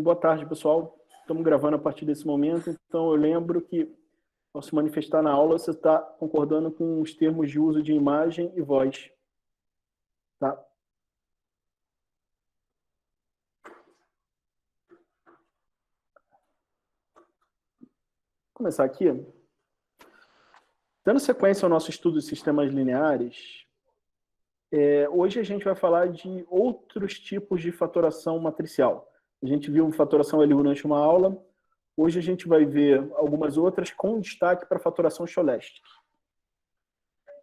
boa tarde, pessoal. Estamos gravando a partir desse momento, então eu lembro que, ao se manifestar na aula, você está concordando com os termos de uso de imagem e voz. Tá? Vou começar aqui. Dando sequência ao nosso estudo de sistemas lineares, hoje a gente vai falar de outros tipos de fatoração matricial. A gente viu fatoração LU durante uma aula, hoje a gente vai ver algumas outras com destaque para fatoração Cholesky.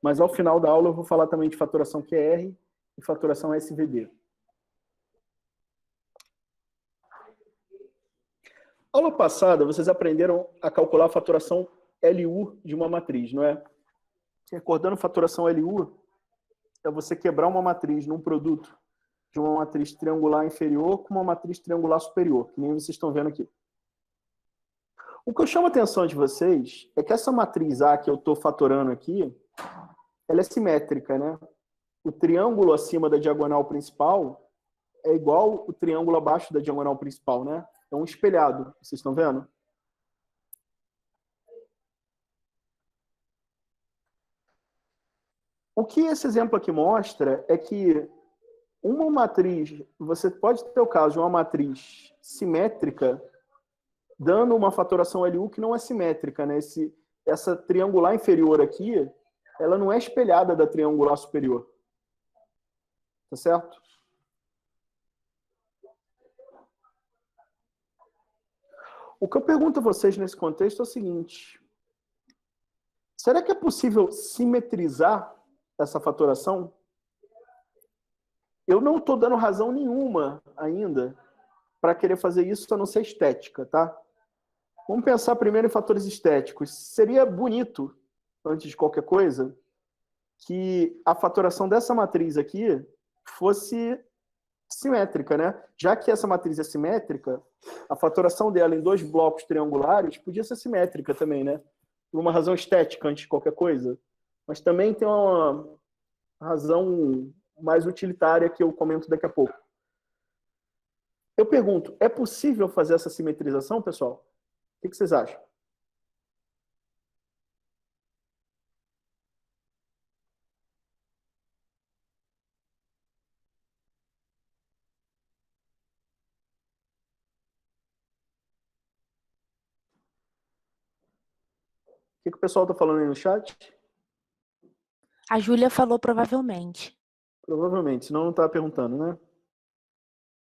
Mas ao final da aula eu vou falar também de fatoração QR e fatoração SVD. Aula passada, vocês aprenderam a calcular a fatoração LU de uma matriz, não é? Recordando, fatoração LU é você quebrar uma matriz num produto de uma matriz triangular inferior com uma matriz triangular superior, que nem vocês estão vendo aqui. O que eu chamo a atenção de vocês é que essa matriz A que eu estou fatorando aqui, ela é simétrica, né? O triângulo acima da diagonal principal é igual o triângulo abaixo da diagonal principal, né? É um espelhado, vocês estão vendo? O que esse exemplo aqui mostra é que uma matriz, você pode ter o caso de uma matriz simétrica dando uma fatoração LU que não é simétrica, né? Essa triangular inferior aqui, ela não é espelhada da triangular superior. Tá certo? O que eu pergunto a vocês nesse contexto é o seguinte: será que é possível simetrizar essa fatoração? Eu não estou dando razão nenhuma ainda para querer fazer isso a não ser estética, tá? Vamos pensar primeiro em fatores estéticos. Seria bonito, antes de qualquer coisa, que a fatoração dessa matriz aqui fosse simétrica, né? Já que essa matriz é simétrica, a fatoração dela em dois blocos triangulares podia ser simétrica também, né? Por uma razão estética antes de qualquer coisa. Mas também tem uma razão mais utilitária que eu comento daqui a pouco. Eu pergunto, é possível fazer essa simetrização, pessoal? O que vocês acham? O que o pessoal está falando aí no chat? A Júlia falou provavelmente. Provavelmente, senão não estava perguntando, né?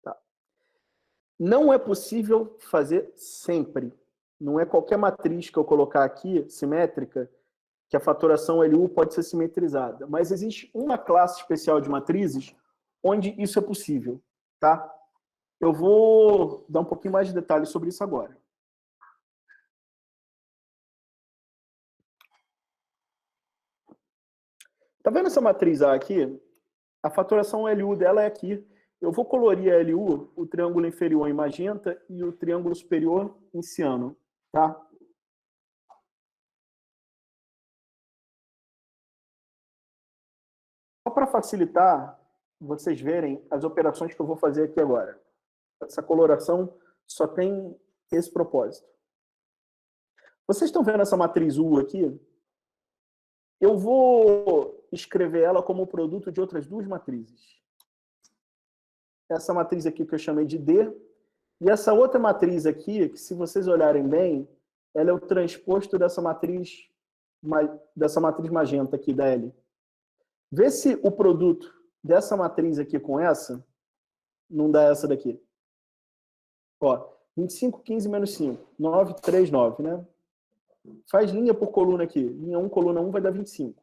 Tá. Não é possível fazer sempre. Não é qualquer matriz que eu colocar aqui, simétrica, que a fatoração LU pode ser simetrizada. Mas existe uma classe especial de matrizes onde isso é possível, tá? Eu vou dar um pouquinho mais de detalhes sobre isso agora. Tá vendo essa matriz A aqui? A fatoração LU dela é aqui. Eu vou colorir a LU, o triângulo inferior em magenta e o triângulo superior em ciano, tá? Só para facilitar vocês verem as operações que eu vou fazer aqui agora. Essa coloração só tem esse propósito. Vocês estão vendo essa matriz U aqui? Eu vou escrever ela como produto de outras duas matrizes. Essa matriz aqui que eu chamei de D, e essa outra matriz aqui, que se vocês olharem bem, ela é o transposto dessa matriz magenta aqui da L. Vê se o produto dessa matriz aqui com essa não dá essa daqui. Ó, 25, 15 menos 5, 9, 3, 9, né? Faz linha por coluna aqui. Linha 1, coluna 1 vai dar 25.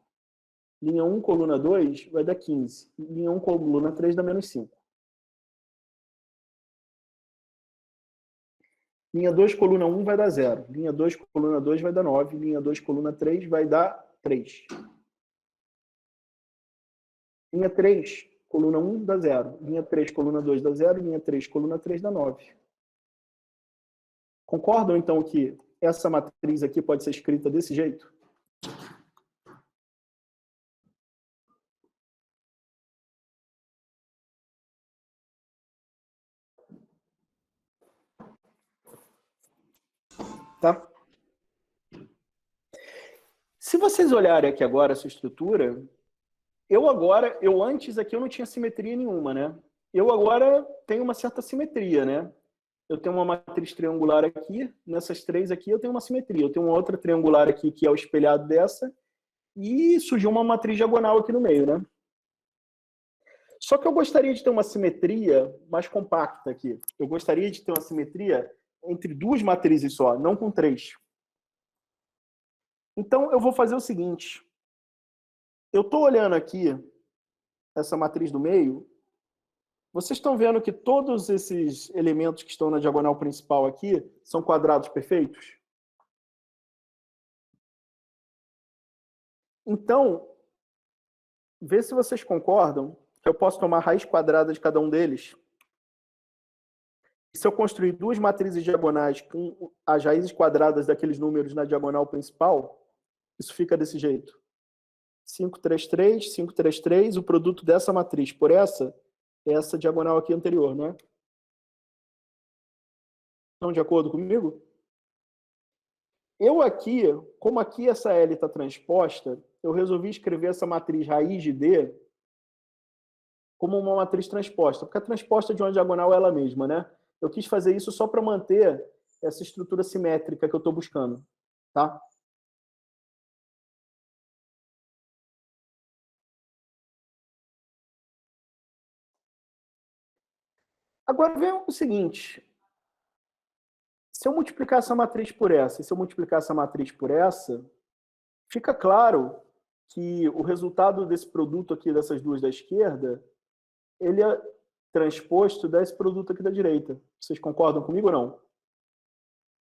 Linha 1, coluna 2 vai dar 15. Linha 1, coluna 3 dá menos 5. Linha 2, coluna 1 vai dar 0. Linha 2, coluna 2 vai dar 9. Linha 2, coluna 3 vai dar 3. Linha 3, coluna 1 dá 0. Linha 3, coluna 2 dá 0. Linha 3, coluna 3 dá 9. Concordam, então, que essa matriz aqui pode ser escrita desse jeito? tá? Se vocês olharem aqui agora essa estrutura, eu antes aqui eu não tinha simetria nenhuma, né? Eu agora tenho uma certa simetria, né? Eu tenho uma matriz triangular aqui, nessas três aqui eu tenho uma simetria. Eu tenho uma outra triangular aqui que é o espelhado dessa, e surgiu uma matriz diagonal aqui no meio, né? Só que eu gostaria de ter uma simetria mais compacta aqui. Eu gostaria de ter uma simetria entre duas matrizes só, não com três. Então, eu vou fazer o seguinte. Eu estou olhando aqui essa matriz do meio. Vocês estão vendo que todos esses elementos que estão na diagonal principal aqui são quadrados perfeitos? Então, vê se vocês concordam que eu posso tomar raiz quadrada de cada um deles. E se eu construir duas matrizes diagonais com as raízes quadradas daqueles números na diagonal principal, isso fica desse jeito. 5, 3, 3, 5, 3, 3, o produto dessa matriz por essa é essa diagonal aqui anterior, não é? Estão de acordo comigo? Eu aqui, como aqui essa L está transposta, eu resolvi escrever essa matriz raiz de D como uma matriz transposta, porque a transposta de uma diagonal é ela mesma, né? Eu quis fazer isso só para manter essa estrutura simétrica que eu estou buscando, tá? Agora vem o seguinte, se eu multiplicar essa matriz por essa, e se eu multiplicar essa matriz por essa, fica claro que o resultado desse produto aqui, dessas duas da esquerda, ele é transposto desse produto aqui da direita. Vocês concordam comigo ou não?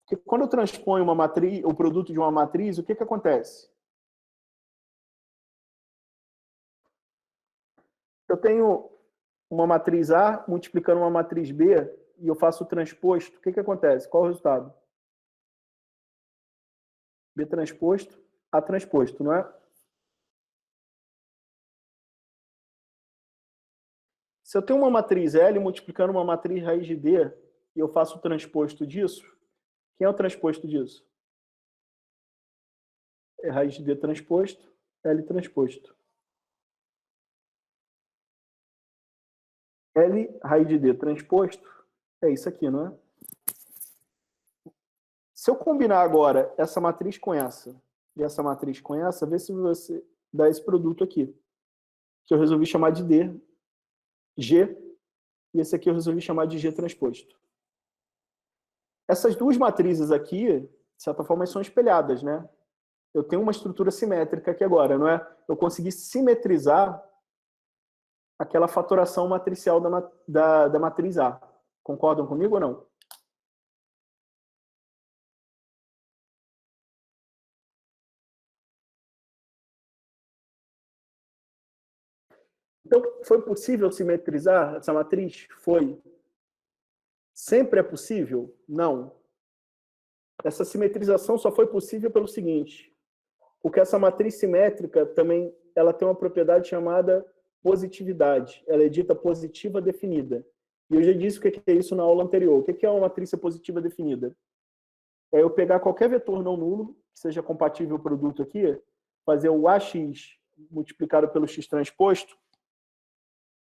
Porque quando eu transponho uma matriz, o produto de uma matriz, o que acontece? Eu tenho uma matriz A multiplicando uma matriz B e eu faço o transposto, o que acontece? Qual é o resultado? B transposto, A transposto, não é? Se eu tenho uma matriz L multiplicando uma matriz raiz de D e eu faço o transposto disso, quem é o transposto disso? É raiz de D transposto, L transposto. L raiz de D transposto é isso aqui, não é? Se eu combinar agora essa matriz com essa e essa matriz com essa, vê se você dá esse produto aqui, que eu resolvi chamar de D, G, e esse aqui eu resolvi chamar de G transposto. Essas duas matrizes aqui, de certa forma, são espelhadas, né? Eu tenho uma estrutura simétrica aqui agora, não é? Eu consegui simetrizar aquela fatoração matricial da matriz A. Concordam comigo ou não? Então, foi possível simetrizar essa matriz? Foi. Sempre é possível? Não. Essa simetrização só foi possível pelo seguinte, porque essa matriz simétrica também ela tem uma propriedade chamada positividade. Ela é dita positiva definida. E eu já disse o que é isso na aula anterior. O que é uma matriz positiva definida? É eu pegar qualquer vetor não nulo, que seja compatível ao produto aqui, fazer o AX multiplicado pelo X transposto,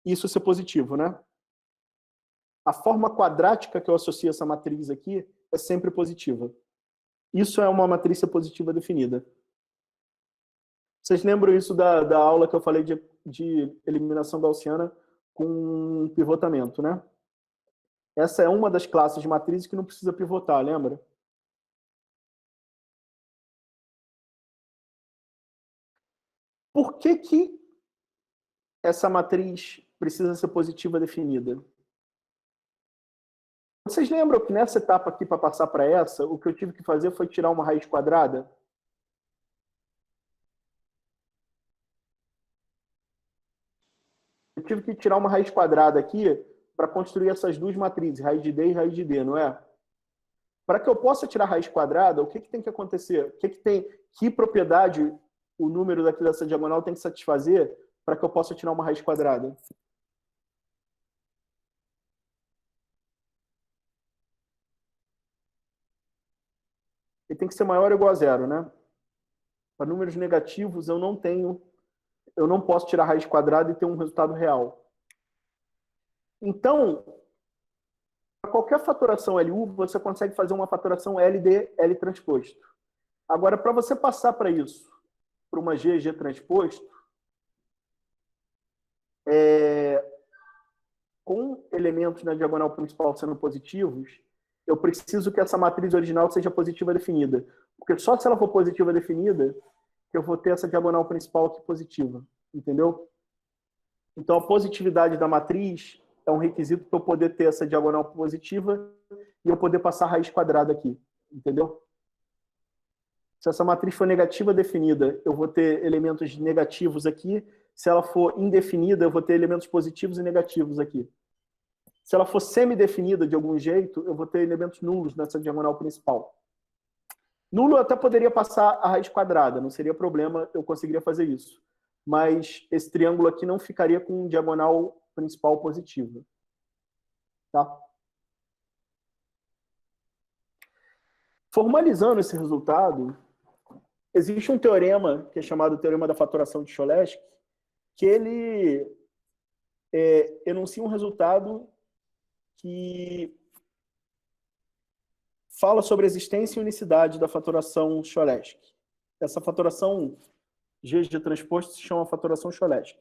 e isso ser positivo, né? A forma quadrática que eu associo essa matriz aqui é sempre positiva. Isso é uma matriz positiva definida. Vocês lembram isso da aula que eu falei de eliminação gaussiana com pivotamento, né? Essa é uma das classes de matrizes que não precisa pivotar, lembra? Por que essa matriz precisa ser positiva definida? Vocês lembram que nessa etapa aqui, para passar para essa, o que eu tive que fazer foi tirar uma raiz quadrada? Eu tive que tirar uma raiz quadrada aqui para construir essas duas matrizes, raiz de D e raiz de D, não é? Para que eu possa tirar raiz quadrada, o que tem que acontecer? Que propriedade o número daqui dessa diagonal tem que satisfazer para que eu possa tirar uma raiz quadrada? tem que ser maior ou igual a zero, né? Para números negativos, eu não posso tirar a raiz quadrada e ter um resultado real. Então, para qualquer fatoração LU, você consegue fazer uma fatoração L de L transposto. Agora, para você passar para isso, para uma G transposto, com elementos na diagonal principal sendo positivos, eu preciso que essa matriz original seja positiva definida. Porque só se ela for positiva definida, que eu vou ter essa diagonal principal aqui positiva. Entendeu? Então, a positividade da matriz é um requisito para eu poder ter essa diagonal positiva e eu poder passar a raiz quadrada aqui. Entendeu? Se essa matriz for negativa definida, eu vou ter elementos negativos aqui. Se ela for indefinida, eu vou ter elementos positivos e negativos aqui. Se ela for semi-definida de algum jeito, eu vou ter elementos nulos nessa diagonal principal. Nulo eu até poderia passar a raiz quadrada, não seria problema, eu conseguiria fazer isso. Mas esse triângulo aqui não ficaria com diagonal principal positiva. Tá? Formalizando esse resultado, existe um teorema, que é chamado Teorema da Fatoração de Cholesky, que ele enuncia um resultado que fala sobre a existência e unicidade da fatoração Cholesky. Essa fatoração G transposto se chama fatoração Cholesky.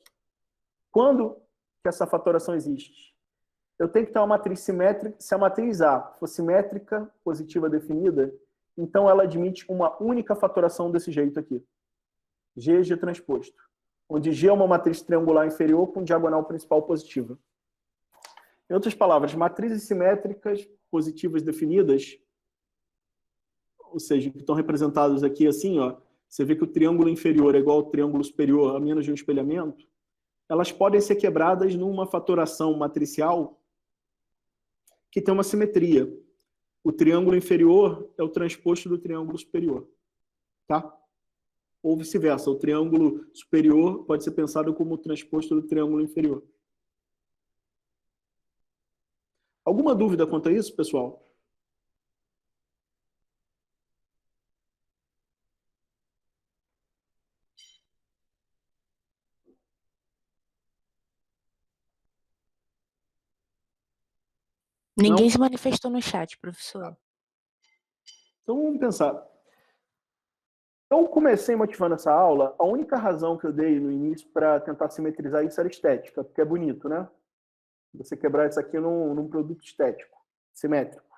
Quando que essa fatoração existe? Eu tenho que ter uma matriz simétrica. Se a matriz A for simétrica, positiva definida, então ela admite uma única fatoração desse jeito aqui. G transposto. Onde G é uma matriz triangular inferior com diagonal principal positiva. Em outras palavras, matrizes simétricas positivas definidas, ou seja, que estão representadas aqui assim, ó, você vê que o triângulo inferior é igual ao triângulo superior a menos de um espelhamento, elas podem ser quebradas numa fatoração matricial que tem uma simetria. O triângulo inferior é o transposto do triângulo superior. Tá? Ou vice-versa, o triângulo superior pode ser pensado como o transposto do triângulo inferior. Alguma dúvida quanto a isso, pessoal? Ninguém Não? se manifestou no chat, professor. Então vamos pensar. Eu comecei motivando essa aula, a única razão que eu dei no início para tentar simetrizar isso era estética, porque é bonito, né? Você quebrar isso aqui num produto estético, simétrico.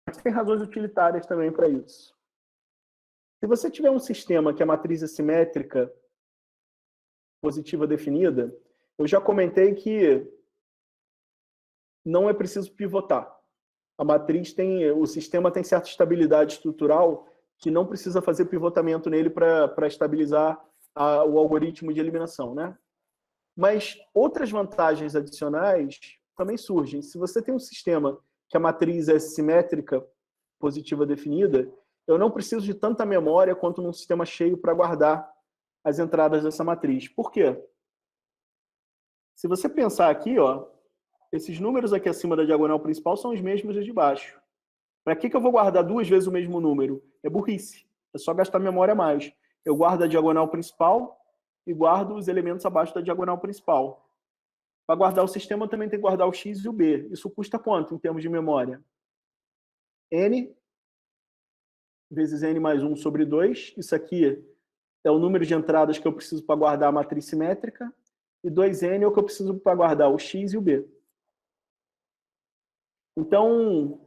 Mas tem razões utilitárias também para isso. Se você tiver um sistema que a matriz é simétrica, positiva definida, eu já comentei que não é preciso pivotar. A matriz o sistema tem certa estabilidade estrutural que não precisa fazer pivotamento nele para estabilizar o algoritmo de eliminação, né? Mas outras vantagens adicionais também surgem. Se você tem um sistema que a matriz é simétrica, positiva definida, eu não preciso de tanta memória quanto num sistema cheio para guardar as entradas dessa matriz. Por quê? Se você pensar aqui, ó, esses números aqui acima da diagonal principal são os mesmos dos de baixo. Para que eu vou guardar duas vezes o mesmo número? É burrice. É só gastar memória a mais. Eu guardo a diagonal principal e guardo os elementos abaixo da diagonal principal. Para guardar o sistema, eu também tenho que guardar o x e o b. Isso custa quanto em termos de memória? N vezes n mais 1 sobre 2. Isso aqui é o número de entradas que eu preciso para guardar a matriz simétrica. E 2n é o que eu preciso para guardar o x e o b. Então,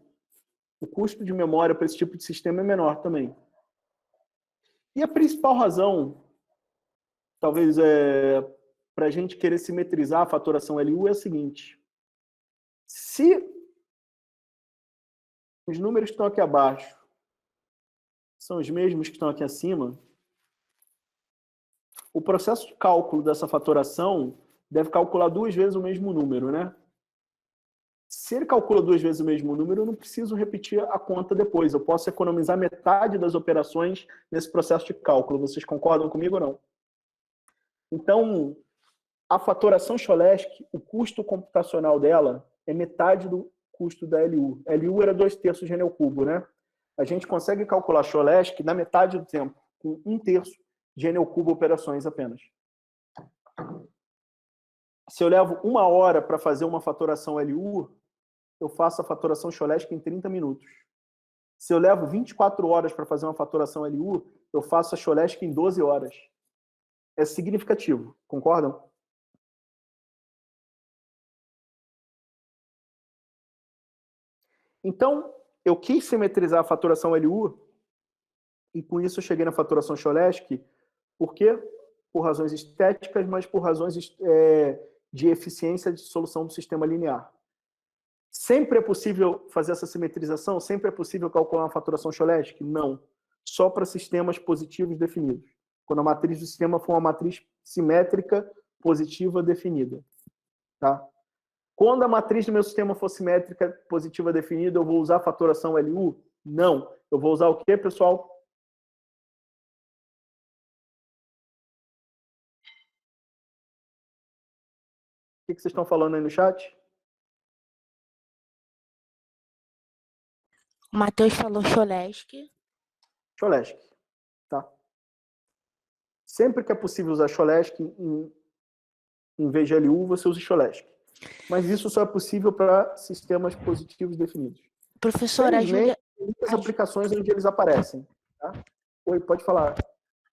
o custo de memória para esse tipo de sistema é menor também. E a principal razão, talvez, para a gente querer simetrizar a fatoração LU é a seguinte. Se os números que estão aqui abaixo são os mesmos que estão aqui acima, o processo de cálculo dessa fatoração deve calcular duas vezes o mesmo número, né? Se ele calcula duas vezes o mesmo número, eu não preciso repetir a conta depois. Eu posso economizar metade das operações nesse processo de cálculo. Vocês concordam comigo ou não? Então, a fatoração Cholesky, o custo computacional dela é metade do custo da LU. LU era 2/3 de N ao cubo, né? a gente consegue calcular Cholesky na metade do tempo, com 1/3 de n ao cubo operações apenas. Se eu levo 1 hora para fazer uma fatoração LU, eu faço a fatoração Cholesky em 30 minutos. Se eu levo 24 horas para fazer uma fatoração LU, eu faço a Cholesky em 12 horas. É significativo, concordam? Então, eu quis simetrizar a fatoração LU e com isso eu cheguei na fatoração Cholesky. Por quê? Por razões estéticas, mas por razões de eficiência de solução do sistema linear. Sempre é possível fazer essa simetrização? Sempre é possível calcular uma fatoração Cholesky? Não. Só para sistemas positivos definidos. Quando a matriz do sistema for uma matriz simétrica positiva definida. Tá? Quando a matriz do meu sistema for simétrica positiva definida, eu vou usar a fatoração LU? Não. Eu vou usar o quê, pessoal? O que vocês estão falando aí no chat? O Matheus falou Cholesky. Cholesky. Tá? Sempre que é possível usar Cholesky em vez de LU, você usa Cholesky. Mas isso só é possível para sistemas positivos definidos. Professor, a Júlia... Tem muitas aplicações onde eles aparecem. Tá? Oi, pode falar.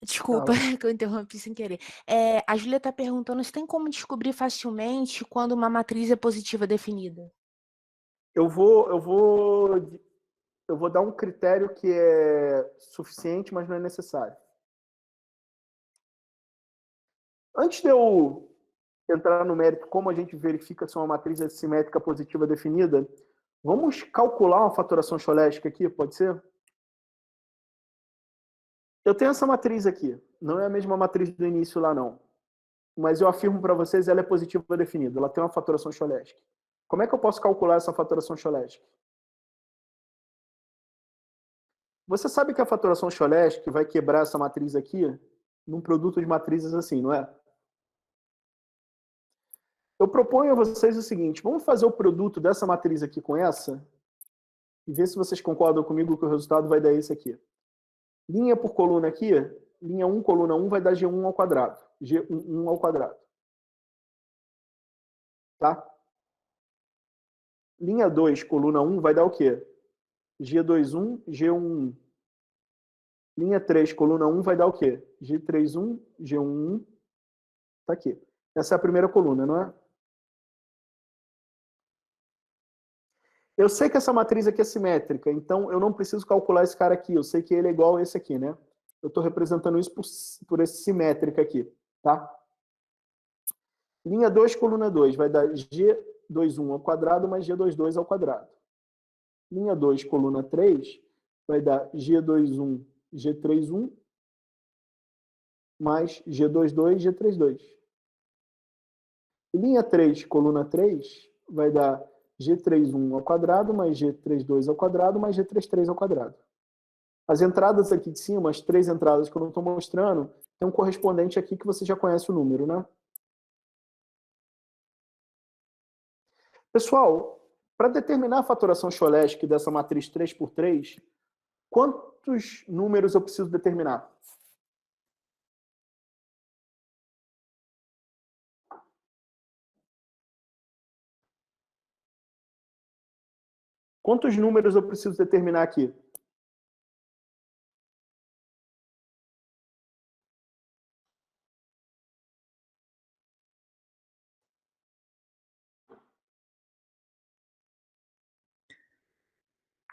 Desculpa que eu interrompi sem querer. A Júlia está perguntando se tem como descobrir facilmente quando uma matriz é positiva definida. Eu vou dar um critério que é suficiente, mas não é necessário. Antes de eu entrar no mérito como a gente verifica se uma matriz é simétrica positiva definida, vamos calcular uma fatoração Cholesky aqui, pode ser? Eu tenho essa matriz aqui. Não é a mesma matriz do início lá, não. Mas eu afirmo para vocês, ela é positiva definida. Ela tem uma fatoração Cholesky. Como é que eu posso calcular essa fatoração Cholesky? Você sabe que a fatoração Cholesky vai quebrar essa matriz aqui num produto de matrizes assim, não é? Eu proponho a vocês o seguinte, vamos fazer o produto dessa matriz aqui com essa e ver se vocês concordam comigo que o resultado vai dar esse aqui. Linha por coluna aqui, linha 1, coluna 1 vai dar G1 ao quadrado. G1 ao quadrado. Tá? Linha 2, coluna 1 vai dar o quê? G21, G11. Linha 3, coluna 1 vai dar o quê? G31, G11. Tá aqui. Essa é a primeira coluna, não é? Eu sei que essa matriz aqui é simétrica, então eu não preciso calcular esse cara aqui. Eu sei que ele é igual a esse aqui, né? Eu estou representando isso por esse simétrica aqui, tá? Linha 2, coluna 2, vai dar G21 ao quadrado mais G22 ao quadrado. Linha 2, coluna 3, vai dar G21, G31 mais G22, G32. Linha 3, coluna 3, vai dar G31 ao quadrado mais G32 ao quadrado mais G33 ao quadrado. As entradas aqui de cima, as 3 entradas que eu não estou mostrando, tem um correspondente aqui que você já conhece o número, né? Pessoal, para determinar a fatoração Cholesky dessa matriz 3×3, quantos números eu preciso determinar? Quantos números eu preciso determinar aqui?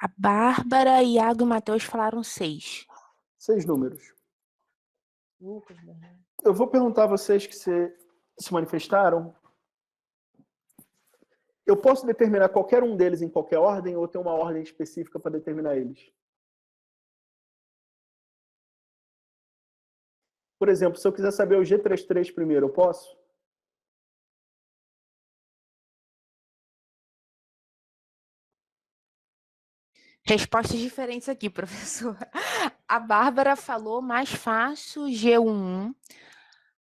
A Bárbara, Iago e Matheus falaram 6. 6 números. Eu vou perguntar a vocês que se manifestaram. Eu posso determinar qualquer um deles em qualquer ordem ou ter uma ordem específica para determinar eles? Por exemplo, se eu quiser saber o G33 primeiro, eu posso? Respostas diferentes aqui, professor. A Bárbara falou mais fácil, G11.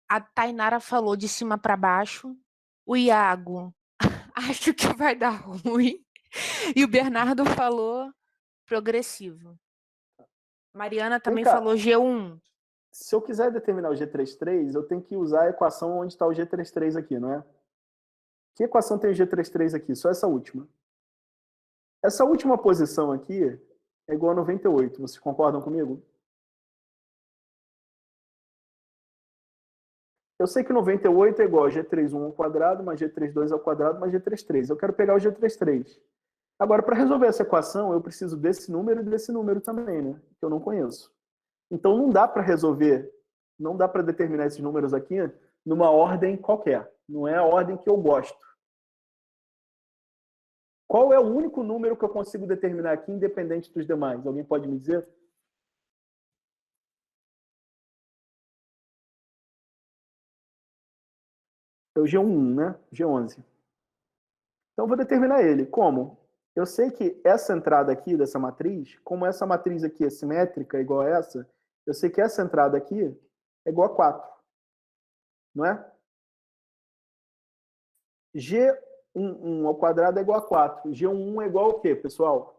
A Tainara falou de cima para baixo. O Iago, acho que vai dar ruim. E o Bernardo falou progressivo. Mariana Vem também cá, falou G1. se eu quiser determinar o G33, eu tenho que usar a equação onde está o G33 aqui, não é? Que equação tem o G33 aqui? Só essa última. Essa última posição aqui é igual a 98. Vocês concordam comigo? Eu sei que 98 é igual a G31 ao quadrado, mais G32 ao quadrado, mais G33. Eu quero pegar o G33. Agora, para resolver essa equação, eu preciso desse número e desse número também, né? Que eu não conheço. Então, não dá para resolver, não dá para determinar esses números aqui numa ordem qualquer. Não é a ordem que eu gosto. Qual é o único número que eu consigo determinar aqui, independente dos demais? Alguém pode me dizer? É o G11, né? G11. Então, eu vou determinar ele. Como? Eu sei que essa entrada aqui dessa matriz, como essa matriz aqui é simétrica, igual a essa, eu sei que essa entrada aqui é igual a 4. Não é? G11 ao quadrado é igual a 4. G11 é igual ao quê, pessoal?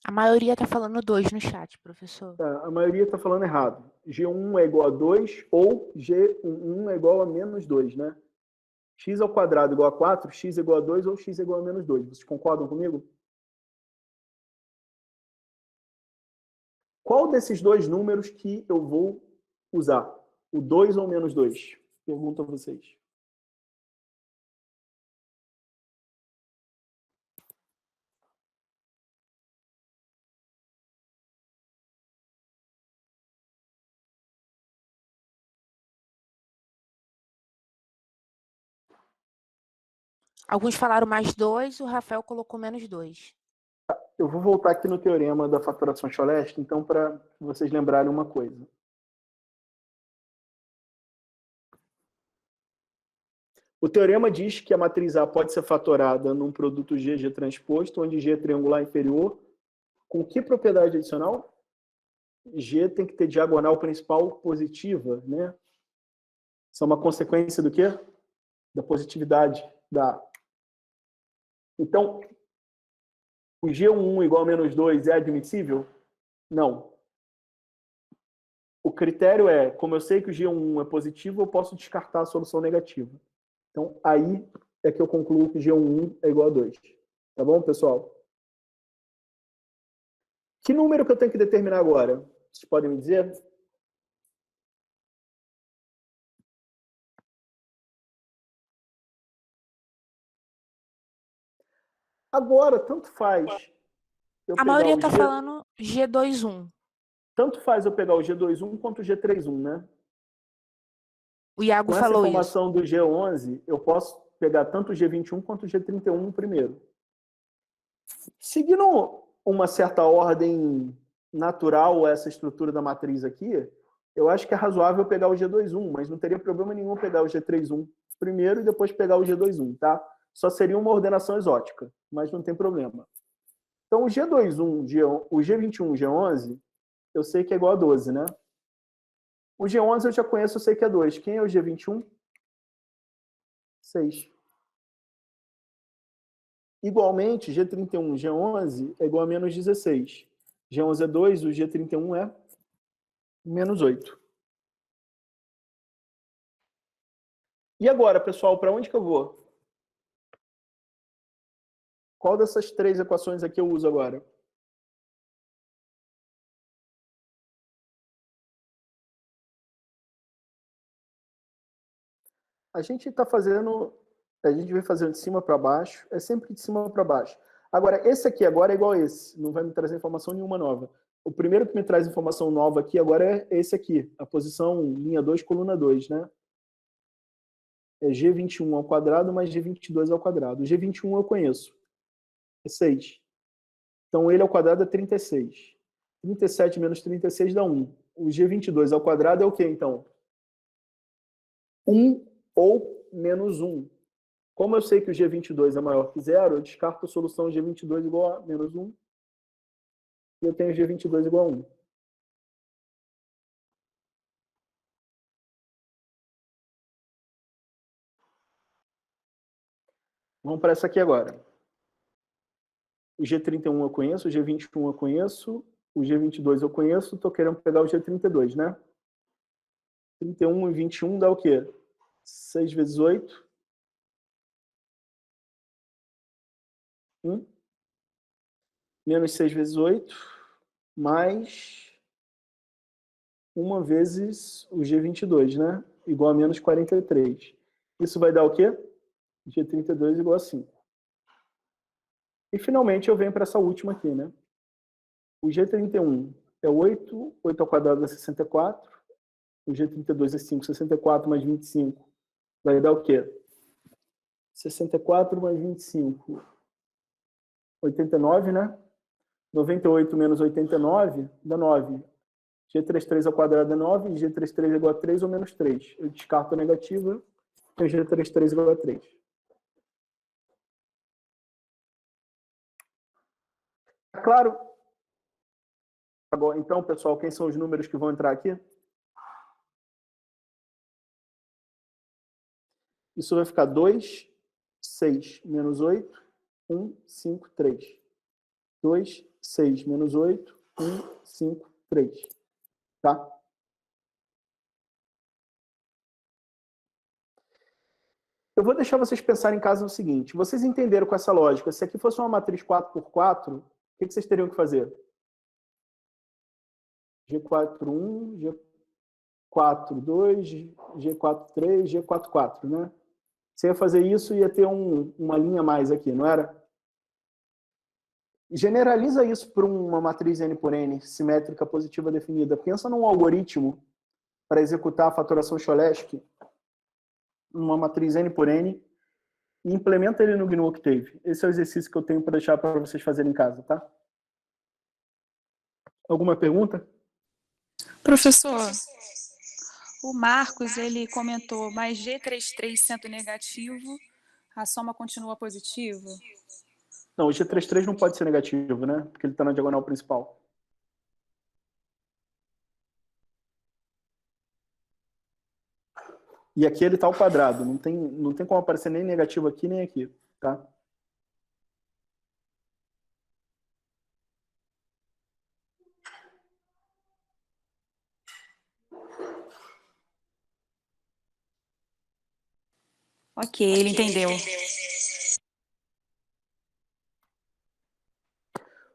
A maioria tá falando 2 no chat, professor. A maioria está falando errado. G1 é igual a 2 ou G11 é igual a menos 2, né? X ao quadrado é igual a 4, x é igual a 2 ou x é igual a menos 2. Vocês concordam comigo? Qual desses dois números que eu vou usar? O 2 ou o menos 2? Pergunto a vocês. Alguns falaram mais 2, o Rafael colocou menos 2. Eu vou voltar aqui no teorema da fatoração Cholesky, então, para vocês lembrarem uma coisa. O teorema diz que a matriz A pode ser fatorada num produto G transposto, onde G é triangular inferior. Com que propriedade adicional? G tem que ter diagonal principal positiva, né? Isso é uma consequência do quê? Da positividade da A. Então, o G11 igual a menos 2 é admissível? Não. O critério é, como eu sei que o G11 é positivo, eu posso descartar a solução negativa. Então, aí é que eu concluo que G11 é igual a 2. Tá bom, pessoal? Que número que eu tenho que determinar agora? Vocês podem me dizer? Agora, tanto faz eu A pegar maioria o tá G... falando G21. Tanto faz eu pegar o G21 quanto o G31, né? O Iago Com essa falou isso. informação do G11, eu posso pegar tanto o G21 quanto o G31 primeiro. Seguindo uma certa ordem natural, essa estrutura da matriz aqui, eu acho que é razoável pegar o G21, mas não teria problema nenhum pegar o G31 primeiro e depois pegar o G21, tá? Só seria uma ordenação exótica, mas não tem problema. Então, o G21, o G21, G11, eu sei que é igual a 12, né? O G11 eu já conheço, eu sei que é 2. Quem é o G21? 6. Igualmente, G31, G11 é igual a menos 16. G11 é 2, o G31 é menos 8. E agora, pessoal, para onde que eu vou? Qual dessas três equações aqui eu uso agora? A gente está fazendo, a gente vem fazendo de cima para baixo, é sempre de cima para baixo. Agora, esse aqui agora é igual a esse, não vai me trazer informação nenhuma nova. O primeiro que me traz informação nova aqui agora é esse aqui, a posição linha 2, coluna 2, né? É G21 ao quadrado mais G22 ao quadrado. O G21 eu conheço, é 6. Então, ele ao quadrado é 36. 37 menos 36 dá 1. O G22 ao quadrado é o quê, então? 1 ou menos 1. Como eu sei que o G22 é maior que 0, eu descarto a solução G22 igual a menos 1. E eu tenho G22 igual a 1. Vamos para essa aqui agora. O G31 eu conheço, o G21 eu conheço, o G22 eu conheço, estou querendo pegar o G32, né? 31 e 21 dá o quê? 6 vezes 8. 1. Menos 6 vezes 8. Mais 1 vezes o G22, né? Igual a menos 43. Isso vai dar o quê? G32 igual a 5. E finalmente eu venho para essa última aqui, né? O G31 é 8, 8 ao quadrado é 64. O G32 é 5, 64 mais 25 vai dar o quê? 64 mais 25, 89, né? 98 menos 89 dá 9. G33 ao quadrado é 9, G33 é igual a 3 ou menos 3. Eu descarto a negativa, então G33 é igual a 3. Claro? Agora, então, pessoal, quem são os números que vão entrar aqui? Isso vai ficar 2, 6 menos 8, 1, 5, 3. 2, 6 menos 8, 1, 5, 3. Tá? Eu vou deixar vocês pensarem em casa o seguinte. Vocês entenderam com essa lógica. Se aqui fosse uma matriz 4x4, o que vocês teriam que fazer? G4, 1, G4, 2, G4, 3, G4, 4, né? Você ia fazer isso e ia ter uma linha a mais aqui, não era? Generaliza isso para uma matriz N por N, simétrica positiva definida. Pensa num algoritmo para executar a fatoração Cholesky, uma matriz N por N, e implementa ele no GNU Octave. Esse é o exercício que eu tenho para deixar para vocês fazerem em casa, tá? Alguma pergunta? Professor, o Marcos, ele comentou, mas G33 sendo negativo, a soma continua positiva? Não, o G33 não pode ser negativo, né? Porque ele está na diagonal principal. E aqui ele está ao quadrado. Não tem como aparecer nem negativo aqui, nem aqui, tá? Ok, ele entendeu.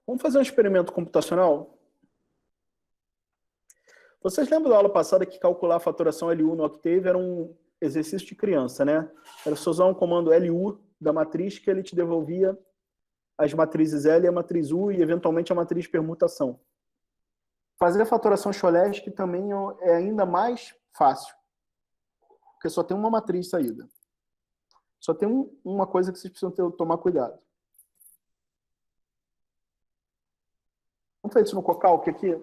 Vamos fazer um experimento computacional? Vocês lembram da aula passada que calcular a fatoração LU no Octave era um exercício de criança, né? Era só usar um comando LU da matriz que ele te devolvia as matrizes L e a matriz U e, eventualmente, a matriz de permutação. Fazer a fatoração Cholesky também é ainda mais fácil, porque só tem uma matriz de saída. Só tem uma coisa que vocês precisam tomar cuidado. Vamos fazer isso no Cocalc aqui?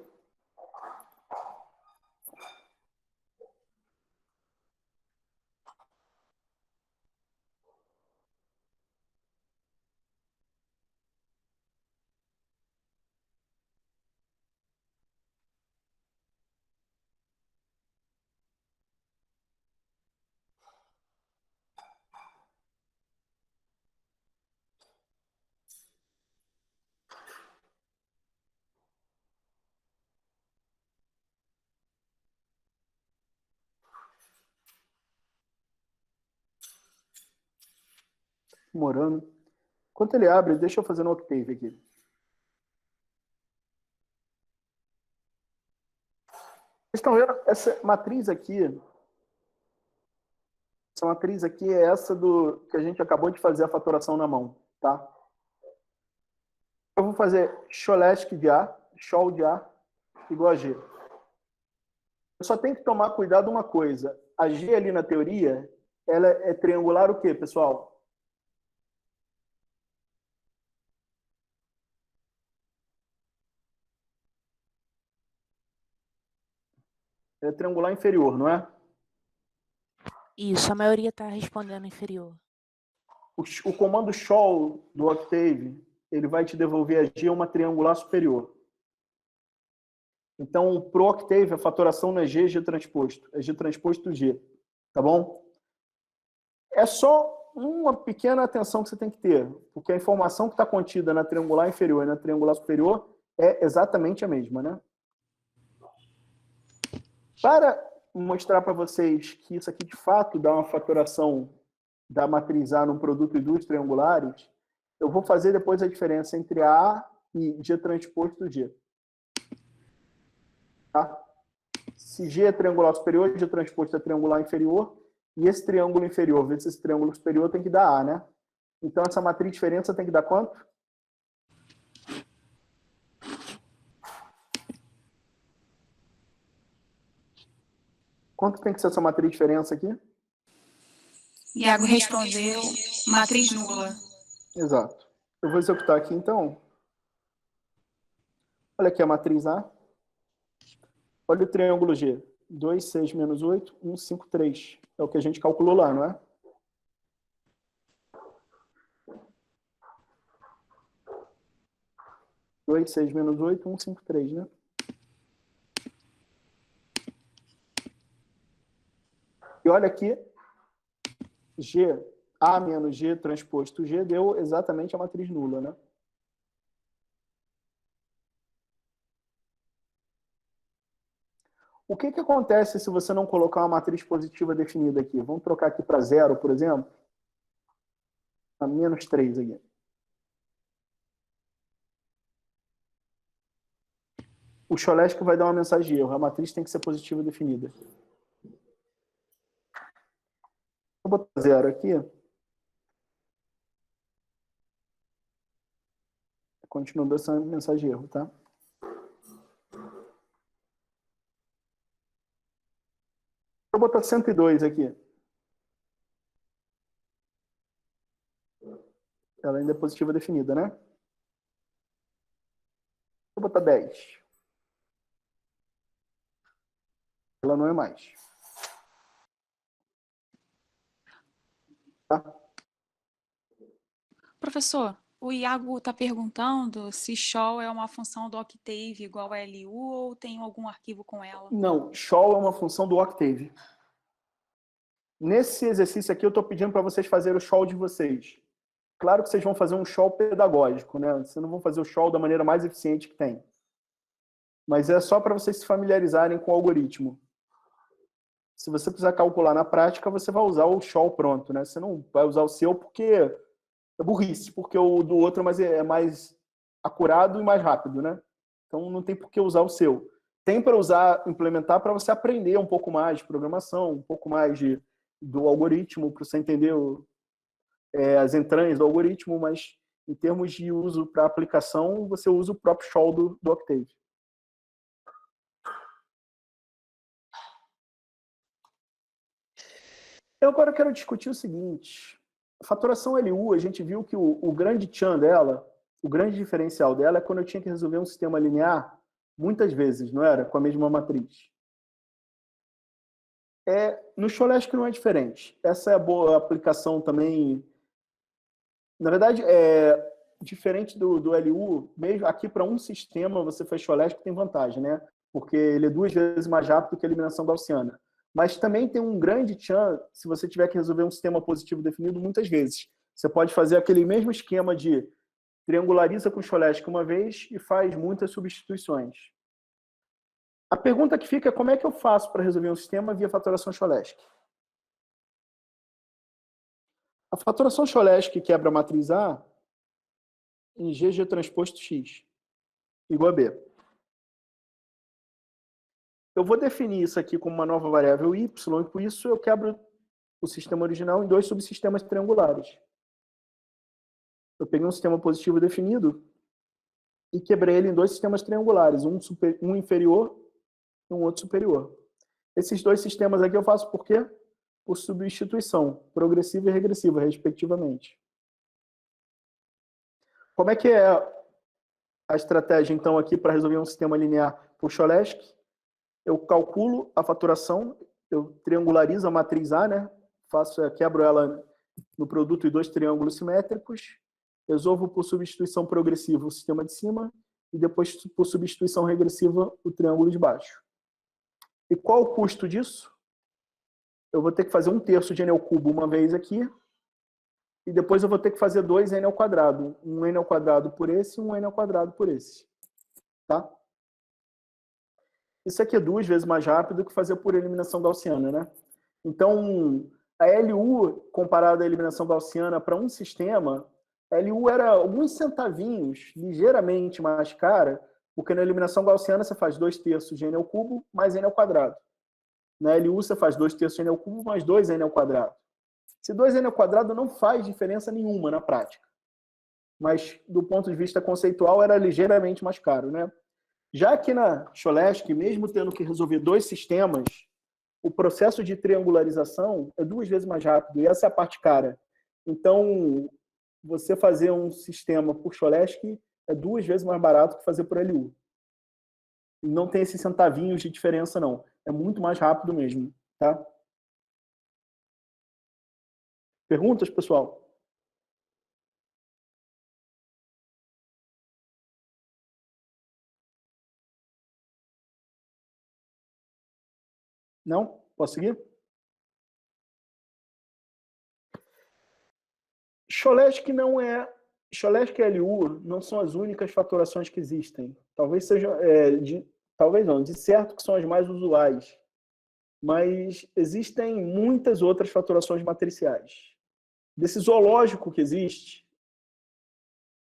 Demorando. Enquanto ele abre, deixa eu fazer no Octave aqui. Vocês estão vendo? Essa matriz aqui é essa do que a gente acabou de fazer a fatoração na mão, tá? Eu vou fazer Cholesky de A, Chol de A, igual a G. Eu só tenho que tomar cuidado uma coisa. A G ali na teoria, ela é triangular o quê, pessoal? É triangular inferior, não é? Isso, a maioria está respondendo inferior. O comando Chol do Octave, ele vai te devolver a G uma triangular superior. Então, para o Octave, a fatoração não é G, G transposto. É G transposto G. Tá bom? É só uma pequena atenção que você tem que ter, porque a informação que está contida na triangular inferior e na triangular superior é exatamente a mesma, né? Para mostrar para vocês que isso aqui, de fato, dá uma fatoração da matriz A num produto e duas triangulares, eu vou fazer depois a diferença entre A e G transposto G. Tá? Se G é triangular superior, G transposto é triangular inferior, e esse triângulo inferior vezes esse triângulo superior tem que dar A, né? Então, essa matriz de diferença tem que dar quanto? Quanto tem que ser essa matriz de diferença aqui? Iago respondeu, matriz nula. Exato. Eu vou executar aqui, então. Olha aqui a matriz A. Olha o triângulo G. 2, 6, menos 8, 1, 5, 3. É o que a gente calculou lá, não é? Dois, 6, menos 8, 1, 5, 3, né? E olha aqui, G, A menos G transposto G deu exatamente a matriz nula, né? O que acontece se você não colocar uma matriz positiva definida aqui? Vamos trocar aqui para 0, por exemplo. A menos 3 aqui. O Cholesky vai dar uma mensagem de erro. A matriz tem que ser positiva definida. Vou botar 0 aqui. Continua dando essa mensagem de erro, tá? Vou botar 102 aqui. Ela ainda é positiva definida, né? Vou botar 10. Ela não é mais. Tá? Professor, o Iago está perguntando se show é uma função do Octave igual a LU ou tem algum arquivo com ela? Não, show é uma função do Octave. Nesse exercício aqui, eu estou pedindo para vocês fazerem o show de vocês. Claro que vocês vão fazer um show pedagógico, né? Vocês não vão fazer o show da maneira mais eficiente que tem. Mas é só para vocês se familiarizarem com o algoritmo. Se você precisar calcular na prática, você vai usar o show pronto, né? Você não vai usar o seu porque é burrice, porque o do outro é mais acurado e mais rápido, né? Então não tem por que usar o seu. Tem para usar, implementar para você aprender um pouco mais de programação, um pouco mais do algoritmo, para você entender as entranhas do algoritmo, mas em termos de uso para aplicação, você usa o próprio show do Octave. Eu agora quero discutir o seguinte. A fatoração LU, a gente viu que o grande tchan dela, o grande diferencial dela é quando eu tinha que resolver um sistema linear muitas vezes, não era? Com a mesma matriz. No Cholesky não é diferente. Essa é a boa aplicação também. Na verdade, diferente do LU, mesmo aqui para um sistema, você faz Cholesky tem vantagem, né? Porque ele é 2 vezes mais rápido que a eliminação gaussiana. Mas também tem um grande tchan se você tiver que resolver um sistema positivo definido muitas vezes. Você pode fazer aquele mesmo esquema de triangulariza com Cholesky uma vez e faz muitas substituições. A pergunta que fica é como é que eu faço para resolver um sistema via fatoração Cholesky? A fatoração Cholesky quebra a matriz A em G transposto X igual a B. Eu vou definir isso aqui como uma nova variável y, e por isso eu quebro o sistema original em 2 subsistemas triangulares. Eu peguei um sistema positivo definido e quebrei ele em 2 sistemas triangulares, um inferior e um outro superior. Esses 2 sistemas aqui eu faço por quê? Por substituição, progressiva e regressiva, respectivamente. Como é que é a estratégia, então, aqui para resolver um sistema linear por Cholesky? Eu calculo a fatoração, eu triangularizo a matriz A, né? Quebro ela no produto de 2 triângulos simétricos, resolvo por substituição progressiva o sistema de cima e depois por substituição regressiva o triângulo de baixo. E qual o custo disso? Eu vou ter que fazer 1/3 de N ao cubo uma vez aqui e depois eu vou ter que fazer 2n ao quadrado. Um n ao quadrado por esse e um n ao quadrado por esse. Tá? Isso aqui é 2 vezes mais rápido que fazer por eliminação gaussiana, né? Então, a LU, comparada à eliminação gaussiana para um sistema, a LU era alguns centavinhos, ligeiramente mais cara, porque na eliminação gaussiana você faz 2/3 de n ao cubo mais n ao quadrado. Na LU você faz 2/3 de n ao cubo mais 2n ao quadrado. Esse 2n ao quadrado não faz diferença nenhuma na prática. Mas, do ponto de vista conceitual, era ligeiramente mais caro, né? Já aqui na Cholesky, mesmo tendo que resolver 2 sistemas, o processo de triangularização é 2 vezes mais rápido, e essa é a parte cara. Então, você fazer um sistema por Cholesky é 2 vezes mais barato que fazer por LU. E não tem esses centavinhos de diferença, não. É muito mais rápido mesmo, tá? Perguntas, pessoal? Não? Posso seguir? Cholesky não é... Cholesky e LU não são as únicas fatorações que existem. Talvez sejam... talvez não, de certo que são as mais usuais. Mas existem muitas outras fatorações matriciais. Desse zoológico que existe,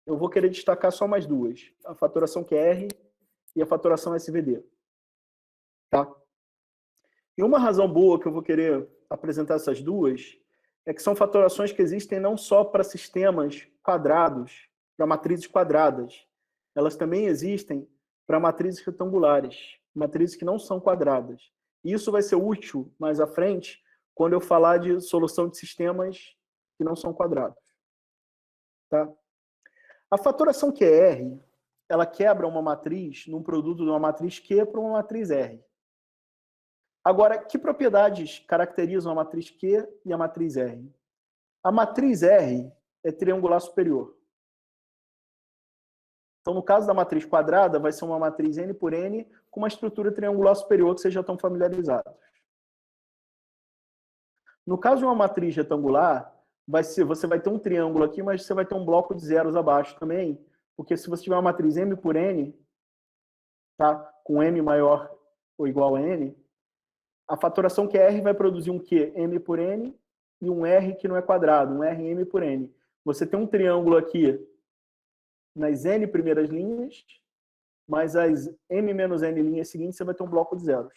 eu vou querer destacar só mais 2. A fatoração QR e a fatoração SVD. Tá? E uma razão boa que eu vou querer apresentar essas duas é que são fatorações que existem não só para sistemas quadrados, para matrizes quadradas. Elas também existem para matrizes retangulares, matrizes que não são quadradas. E isso vai ser útil mais à frente quando eu falar de solução de sistemas que não são quadrados. Tá? A fatoração QR, ela quebra uma matriz num produto de uma matriz Q para uma matriz R. Agora, que propriedades caracterizam a matriz Q e a matriz R? A matriz R é triangular superior. Então, no caso da matriz quadrada, vai ser uma matriz N por N com uma estrutura triangular superior que vocês já estão familiarizados. No caso de uma matriz retangular, você vai ter um triângulo aqui, mas você vai ter um bloco de zeros abaixo também, porque se você tiver uma matriz M por N, tá? Com M maior ou igual a N, a fatoração QR vai produzir um Q M por N e um R que não é quadrado, um RM por N. Você tem um triângulo aqui nas N primeiras linhas, mas as M menos N linhas seguintes você vai ter um bloco de zeros.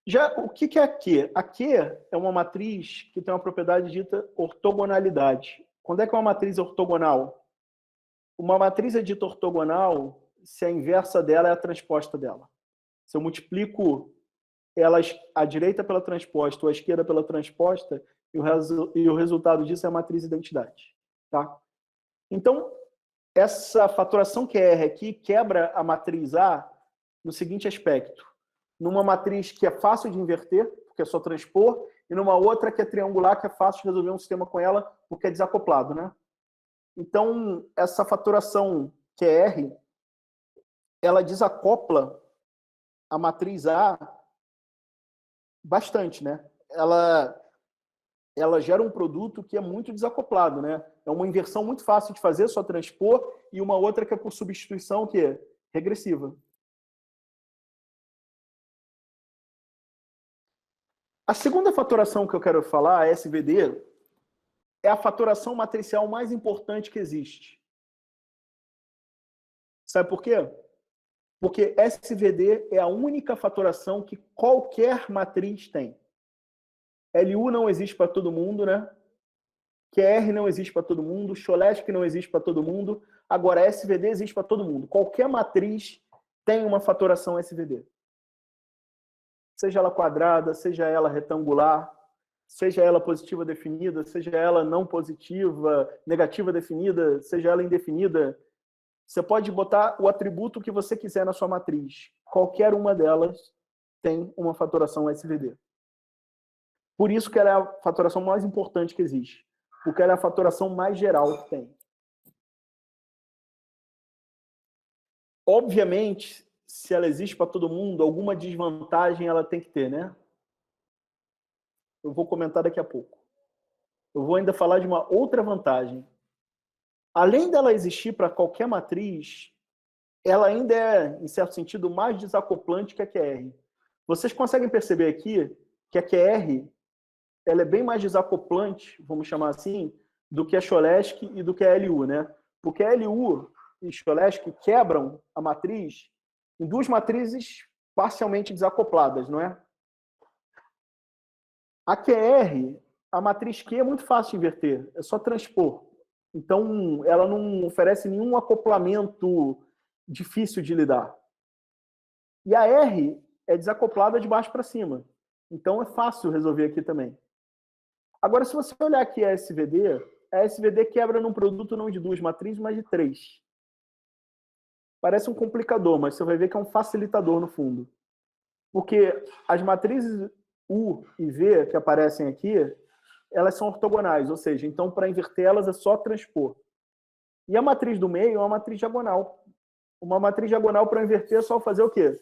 Já o que é a Q? A Q é uma matriz que tem uma propriedade dita ortogonalidade. Quando é que uma matriz é ortogonal? Uma matriz é dita ortogonal se a inversa dela é a transposta dela. Se eu multiplico elas, a direita pela transposta ou a esquerda pela transposta, e o resultado disso é a matriz identidade. Tá? Então, essa fatoração QR aqui quebra a matriz A no seguinte aspecto. Numa matriz que é fácil de inverter, porque é só transpor, e numa outra que é triangular, que é fácil de resolver um sistema com ela, porque é desacoplado, né? Então, essa fatoração QR, ela desacopla a matriz A bastante, né? Ela gera um produto que é muito desacoplado, né? É uma inversão muito fácil de fazer, só transpor, e uma outra que é por substituição, que é regressiva. A segunda fatoração que eu quero falar, a SVD, é a fatoração matricial mais importante que existe. Sabe por quê? Porque SVD é a única fatoração que qualquer matriz tem. LU não existe para todo mundo, né? QR não existe para todo mundo, Cholesky não existe para todo mundo, agora SVD existe para todo mundo. Qualquer matriz tem uma fatoração SVD. Seja ela quadrada, seja ela retangular, seja ela positiva definida, seja ela não positiva, negativa definida, seja ela indefinida. Você pode botar o atributo que você quiser na sua matriz. Qualquer uma delas tem uma fatoração SVD. Por isso que ela é a fatoração mais importante que existe. Porque ela é a fatoração mais geral que tem. Obviamente, se ela existe para todo mundo, alguma desvantagem ela tem que ter, né? Eu vou comentar daqui a pouco. eu vou ainda falar de uma outra vantagem. Além dela existir para qualquer matriz, ela ainda é, em certo sentido, mais desacoplante que a QR. Vocês conseguem perceber aqui que a QR ela é bem mais desacoplante, vamos chamar assim, do que a Cholesky e do que a LU, né? Porque a LU e Cholesky quebram a matriz em duas matrizes parcialmente desacopladas, não é? A QR, a matriz Q é muito fácil de inverter, é só transpor. Então, ela não oferece nenhum acoplamento difícil de lidar. E a R é desacoplada de baixo para cima. Então, é fácil resolver aqui também. Agora, se você olhar aqui a SVD quebra num produto não de duas matrizes, mas de três. Parece um complicador, mas você vai ver que é um facilitador no fundo. Porque as matrizes U e V que aparecem aqui, elas são ortogonais, ou seja, então para inverter elas é só transpor. E a matriz do meio é uma matriz diagonal. Uma matriz diagonal para inverter é só fazer o quê?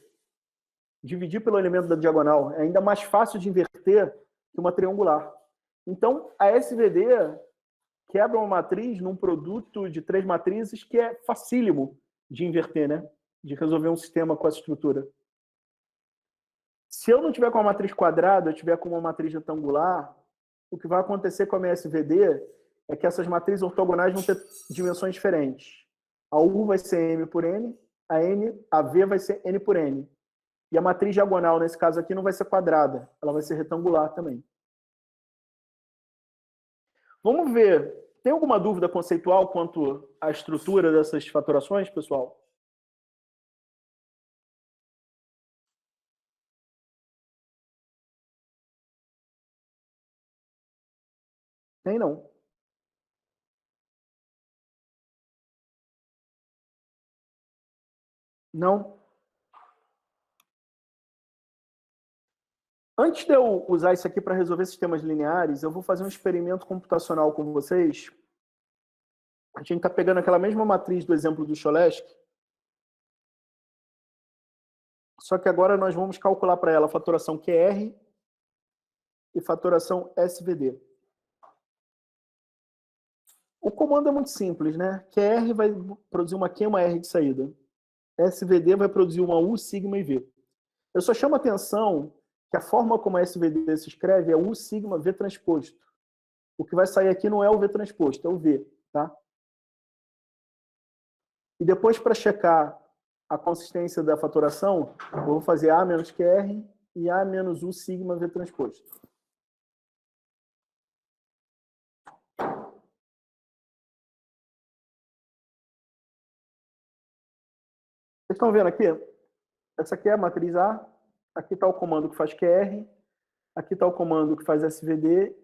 Dividir pelo elemento da diagonal. É ainda mais fácil de inverter que uma triangular. Então, a SVD quebra uma matriz num produto de três matrizes que é facílimo de inverter, né? De resolver um sistema com essa estrutura. Se eu não tiver com uma matriz quadrada, eu tiver com uma matriz retangular, o que vai acontecer com a minha SVD é que essas matrizes ortogonais vão ter dimensões diferentes. A U vai ser M por N, a V vai ser N por N. E a matriz diagonal, nesse caso aqui, não vai ser quadrada, ela vai ser retangular também. Vamos ver. Tem alguma dúvida conceitual quanto à estrutura dessas fatorações, pessoal? Tem não. Não. Antes de eu usar isso aqui para resolver sistemas lineares, eu vou fazer um experimento computacional com vocês. A gente está pegando aquela mesma matriz do exemplo do Cholesky, só que agora nós vamos calcular para ela a fatoração QR e fatoração SVD. O comando é muito simples, né? QR vai produzir uma Q e uma R de saída. SVD vai produzir uma U, sigma e V. Eu só chamo a atenção que a forma como a SVD se escreve é U, sigma, V transposto. O que vai sair aqui não é o V transposto, é o V, tá? E depois, para checar a consistência da fatoração, eu vou fazer A menos QR e A menos U, sigma, V transposto. Vocês estão vendo aqui? Essa aqui é a matriz A, aqui está o comando que faz QR, aqui está o comando que faz SVD,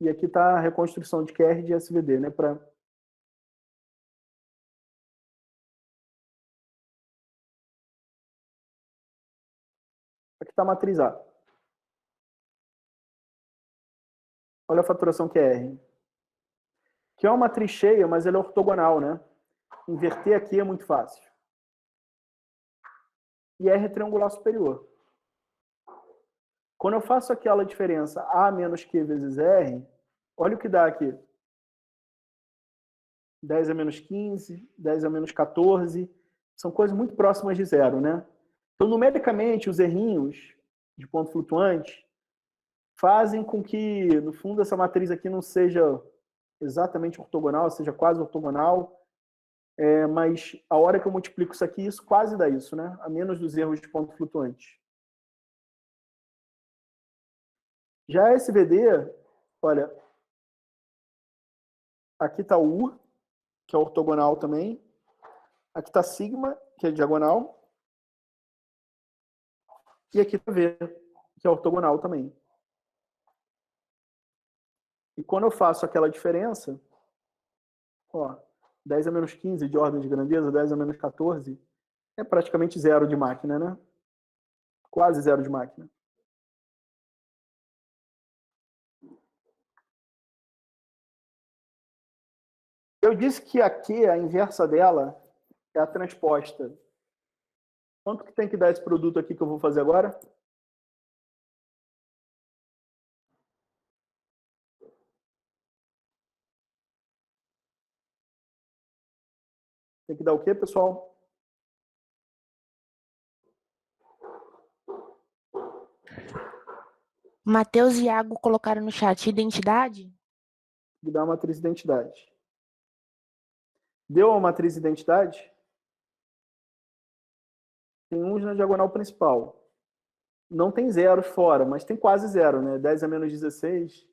e aqui está a reconstrução de QR e de SVD, né? Aqui está a matriz A. Olha a faturação QR. Que é uma matriz cheia, mas ela é ortogonal, né? Inverter aqui é muito fácil. E R é triangular superior. Quando eu faço aquela diferença A menos Q vezes R, olha o que dá aqui. 10 a menos 15, 10 a menos 14. São coisas muito próximas de zero, né? Então, numericamente, os errinhos de ponto flutuante fazem com que, no fundo, essa matriz aqui não seja exatamente ortogonal, seja quase ortogonal, mas a hora que eu multiplico isso aqui, isso quase dá isso, né? A menos dos erros de ponto flutuante. Já a SVD, olha, aqui está o U, que é ortogonal também. Aqui está sigma, que é diagonal. E aqui está V, que é ortogonal também. E quando eu faço aquela diferença, ó, 10 a menos 15 de ordem de grandeza, 10 a menos 14, é praticamente zero de máquina, né? Quase zero de máquina. Eu disse que a Q, a inversa dela, é a transposta. Quanto que tem que dar esse produto aqui que eu vou fazer agora? Tem que dar o quê, pessoal? Matheus e Iago colocaram no chat identidade? Tem que dar a matriz identidade. Deu a matriz identidade? Tem uns na diagonal principal. Não tem zeros fora, mas tem quase zero, né? 10 a menos 16,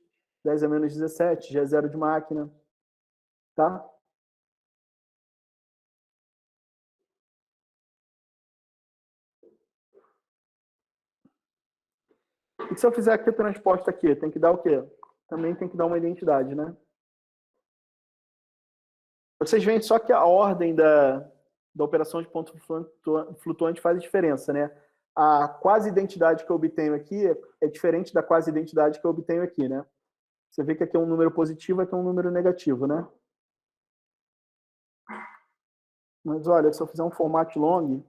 10 a menos 17, já é zero de máquina. Tá? E se eu fizer aqui o transporte aqui, tem que dar o quê? Também tem que dar uma identidade, né? Vocês veem só que a ordem da operação de ponto flutuante faz a diferença, né? A quase identidade que eu obtenho aqui é diferente da quase identidade que eu obtenho aqui, né? Você vê que aqui é um número positivo, aqui é um número negativo, né? Mas olha, se eu fizer um format long,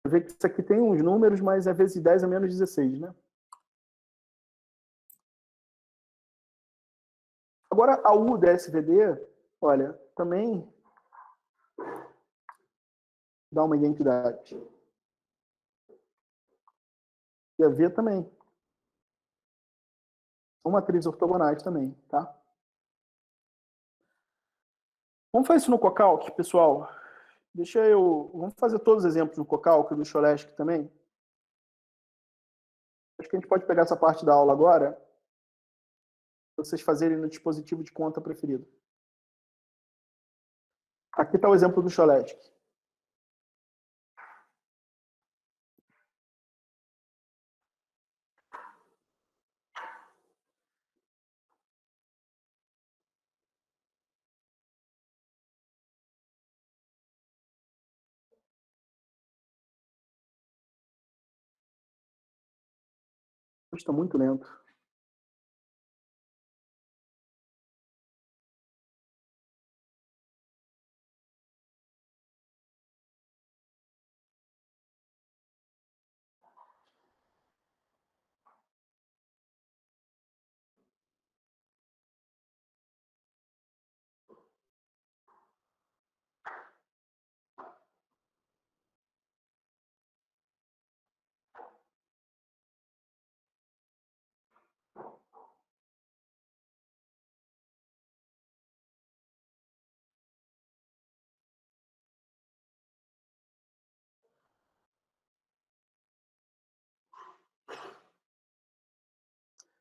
você vê que isso aqui tem uns números, mas é vezes 10 a menos 16, né? Agora, a U da SVD, olha, também dá uma identidade. E a V também. São matrizes ortogonais também, tá? Vamos fazer isso no Cocalc, pessoal? Vamos fazer todos os exemplos no Cocalc, do Cholesky também? Acho que a gente pode pegar essa parte da aula agora, para vocês fazerem no dispositivo de conta preferido. Aqui está o exemplo do Cholesky. Está muito lento.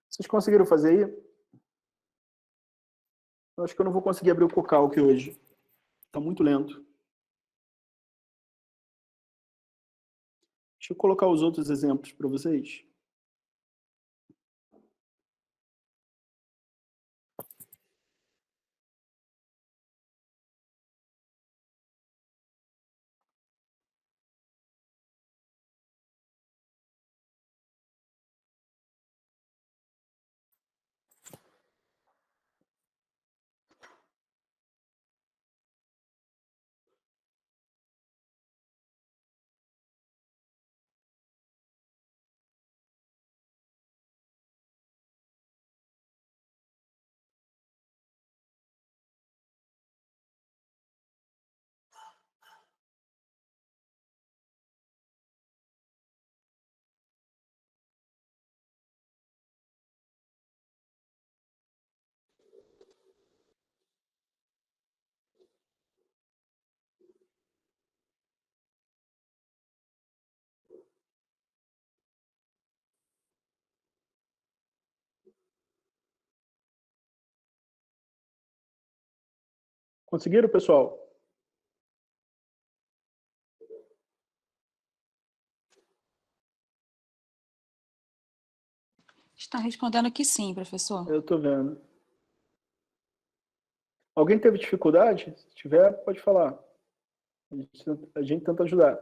Vocês conseguiram fazer aí? Eu acho que eu não vou conseguir abrir o Cocalc hoje. Está muito lento. Deixa eu colocar os outros exemplos para vocês. Conseguiram, pessoal? Está respondendo que sim, professor. Eu estou vendo. Alguém teve dificuldade? Se tiver, pode falar. A gente tenta ajudar.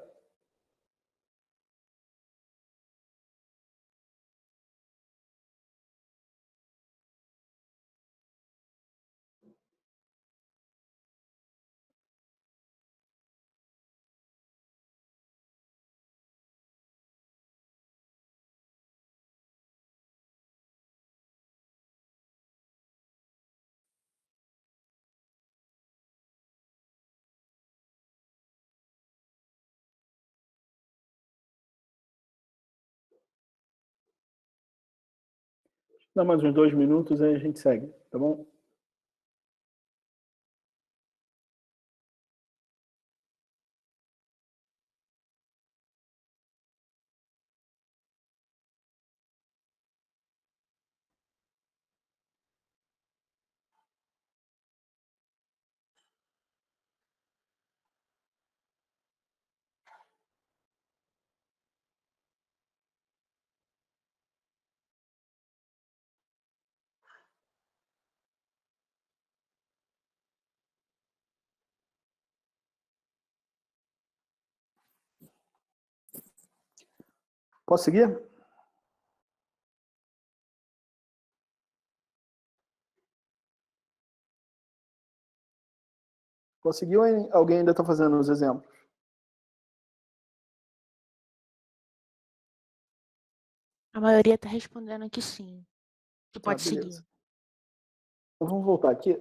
Dá mais uns 2 minutos, aí a gente segue, tá bom? Posso seguir? Conseguiu ou alguém ainda está fazendo os exemplos? A maioria está respondendo que sim. Que Tá, pode seguir. beleza. Então, vamos voltar aqui.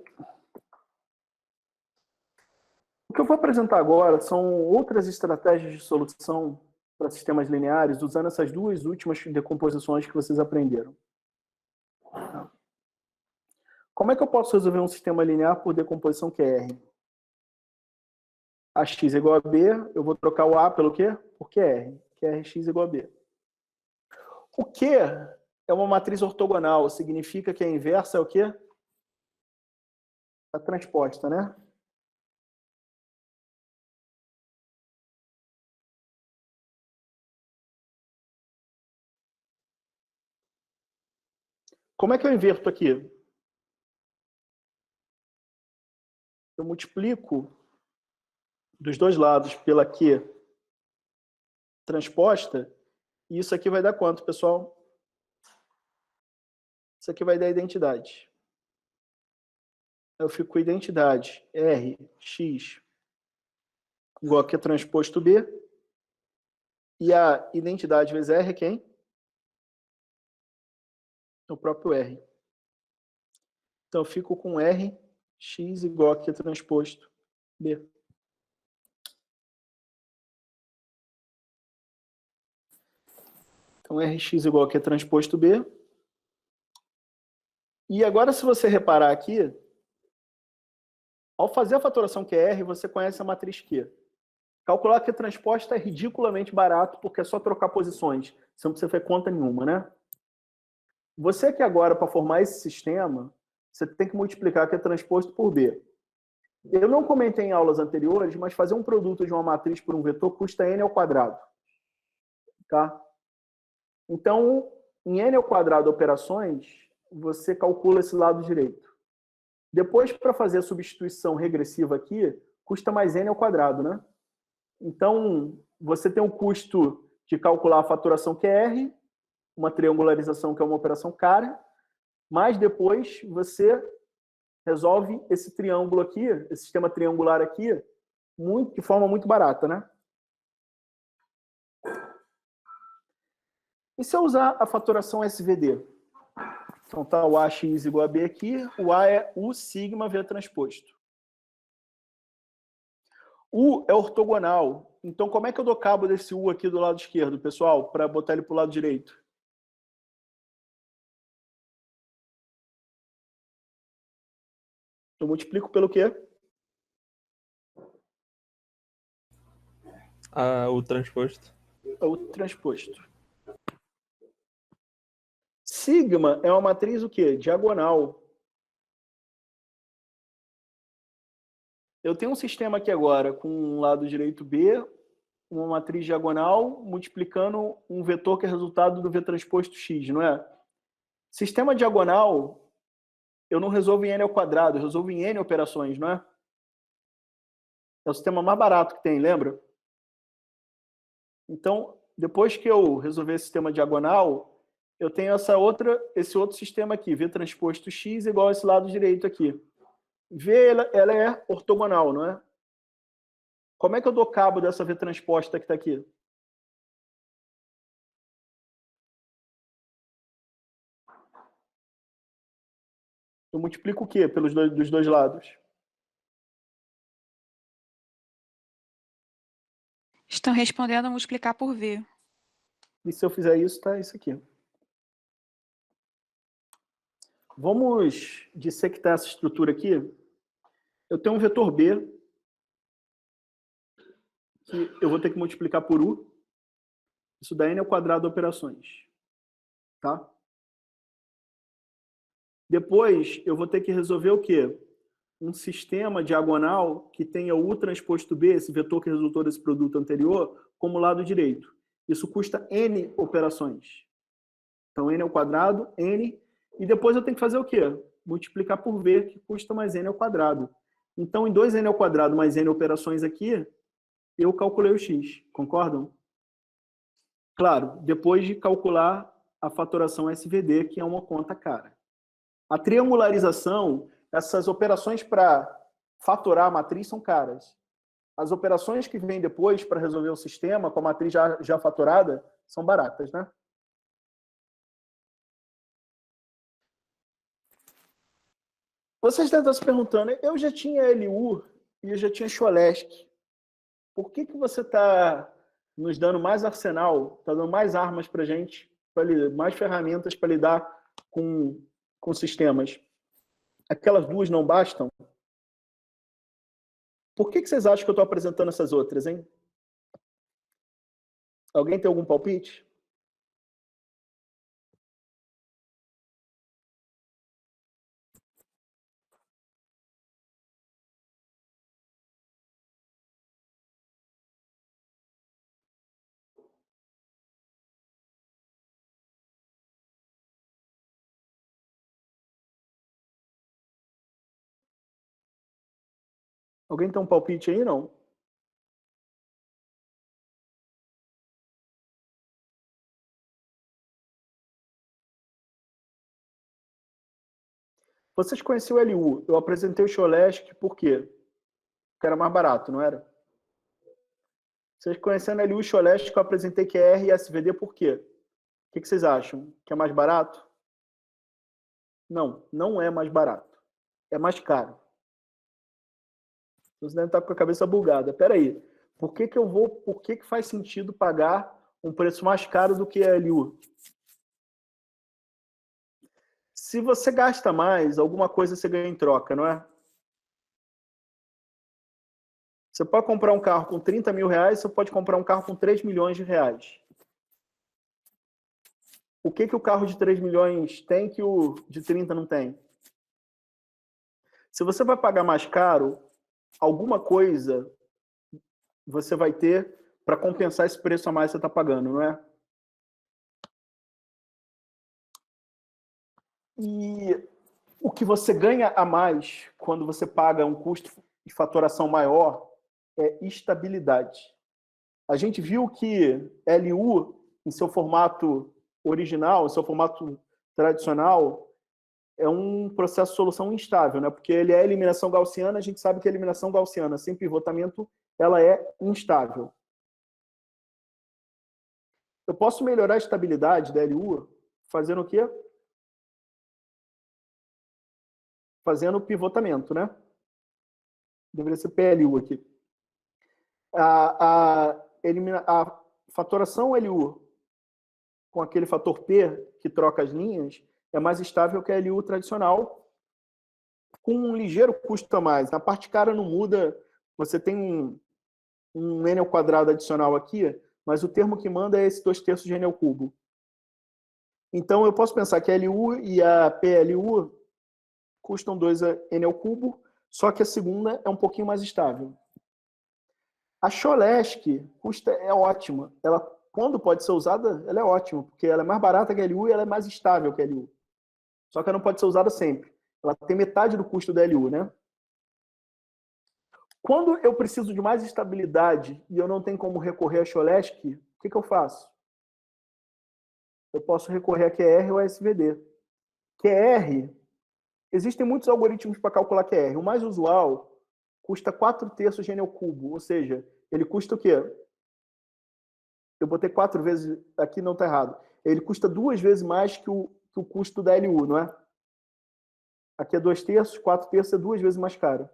O que eu vou apresentar agora são outras estratégias de solução para sistemas lineares, usando essas duas últimas decomposições que vocês aprenderam. Como é que eu posso resolver um sistema linear por decomposição QR? AX é igual a B, eu vou trocar o A pelo quê? Por QR. QRX igual a B. O Q é uma matriz ortogonal, significa que a inversa é o quê? A transposta, né? Como é que eu inverto aqui? Eu multiplico dos dois lados pela Q transposta, e isso aqui vai dar quanto, pessoal? Isso aqui vai dar identidade. Eu fico com identidade R, X, igual a Q transposto B, e a identidade vezes R é quem? O próprio R. Então, eu fico com R, X igual a Q transposto B. Então, Rx igual a Q transposto B. E agora, se você reparar aqui, ao fazer a fatoração QR, você conhece a matriz Q. Calcular Q transposta é ridiculamente barato, porque é só trocar posições. Você não precisa fazer conta nenhuma, né? Você que agora, para formar esse sistema, você tem que multiplicar Q transposto por B. Eu não comentei em aulas anteriores, mas fazer um produto de uma matriz por um vetor custa n ao quadrado. Tá? Então, em n ao quadrado operações, você calcula esse lado direito. Depois, para fazer a substituição regressiva aqui, custa mais n ao quadrado, né? Então, você tem o custo de calcular a faturação QR, uma triangularização que é uma operação cara, mas depois você resolve esse triângulo aqui, esse sistema triangular aqui, de forma muito barata, né? E se eu usar a faturação SVD? Então tá o AX igual a B aqui, o A é U sigma V transposto. U é ortogonal. Então como é que eu dou cabo desse U aqui do lado esquerdo, pessoal, para botar ele para o lado direito? Eu multiplico pelo quê? O transposto. O transposto. Sigma é uma matriz o quê? Diagonal. Eu tenho um sistema aqui agora com um lado direito B, uma matriz diagonal, multiplicando um vetor que é resultado do V transposto X, não é? Sistema diagonal, eu não resolvo em n ao quadrado, eu resolvo em n operações, não é? É o sistema mais barato que tem, lembra? Então, depois que eu resolver esse sistema diagonal, eu tenho esse outro sistema aqui, V transposto X igual a esse lado direito aqui. V, ela é ortogonal, não é? Como é que eu dou cabo dessa V transposta que está aqui? Eu multiplico o quê dos dois lados? Estão respondendo a multiplicar por V. E se eu fizer isso, tá isso aqui. Vamos dissectar essa estrutura aqui. Eu tenho um vetor B, que eu vou ter que multiplicar por U. Isso dá n ao quadrado operações. Tá? Depois, eu vou ter que resolver o quê? Um sistema diagonal que tenha U transposto B, esse vetor que resultou desse produto anterior, como lado direito. Isso custa n operações. Então, n ao quadrado, n. E depois eu tenho que fazer o quê? Multiplicar por V, que custa mais n ao quadrado. Então, em 2n ao quadrado mais n operações aqui, eu calculei o x. Concordam? Claro, depois de calcular a fatoração SVD, que é uma conta cara. A triangularização, essas operações para fatorar a matriz são caras. As operações que vêm depois para resolver o sistema, com a matriz já fatorada, são baratas, né? Vocês devem estar se perguntando, eu já tinha LU e eu já tinha Cholesky. Por que você está nos dando mais arsenal, está dando mais armas para a gente, mais ferramentas para lidar com sistemas? Aquelas duas não bastam? Por que vocês acham que eu estou apresentando essas outras, hein? Alguém tem algum palpite? Alguém tem um palpite aí, não? Vocês conheciam o LU. Eu apresentei o Cholesky por quê? Porque era mais barato, não era? Vocês conhecendo LU e Cholesky, eu apresentei QR e SVD por quê? O que vocês acham? Que é mais barato? Não, não é mais barato. É mais caro. Você deve estar com a cabeça bugada. Espera aí. Por que faz sentido pagar um preço mais caro do que a LU? Se você gasta mais, alguma coisa você ganha em troca, não é? Você pode comprar um carro com 30 mil reais, você pode comprar um carro com 3 milhões de reais. O que o carro de 3 milhões tem que o de 30 não tem? Se você vai pagar mais caro, alguma coisa você vai ter para compensar esse preço a mais que você está pagando, não é? E o que você ganha a mais quando você paga um custo de fatoração maior é estabilidade. A gente viu que LU, em seu formato original, em seu formato tradicional, é um processo de solução instável, né? Porque ele é eliminação gaussiana, a gente sabe que a eliminação gaussiana sem pivotamento, ela é instável. Eu posso melhorar a estabilidade da LU fazendo o quê? Fazendo pivotamento, né? Deveria ser PLU aqui. A fatoração LU com aquele fator P que troca as linhas é mais estável que a LU tradicional, com um ligeiro custo a mais. Na parte cara não muda, você tem um n ao quadrado adicional aqui, mas o termo que manda é esse 2/3 de n ao cubo. Então, eu posso pensar que a LU e a PLU custam 2n ao cubo, só que a segunda é um pouquinho mais estável. A Cholesky é ótima. Ela, quando pode ser usada, ela é ótima, porque ela é mais barata que a LU e ela é mais estável que a LU. Só que ela não pode ser usada sempre. Ela tem metade do custo da LU, né? Quando eu preciso de mais estabilidade e eu não tenho como recorrer a Cholesky, o que eu faço? Eu posso recorrer a QR ou a SVD. QR, existem muitos algoritmos para calcular QR. O mais usual custa 4/3 de n ao cubo, ou seja, ele custa o quê? Eu botei 4 vezes, aqui não está errado. Ele custa 2 vezes mais que o custo da LU, não é? Aqui é 2/3, 4/3 é 2 vezes mais caro.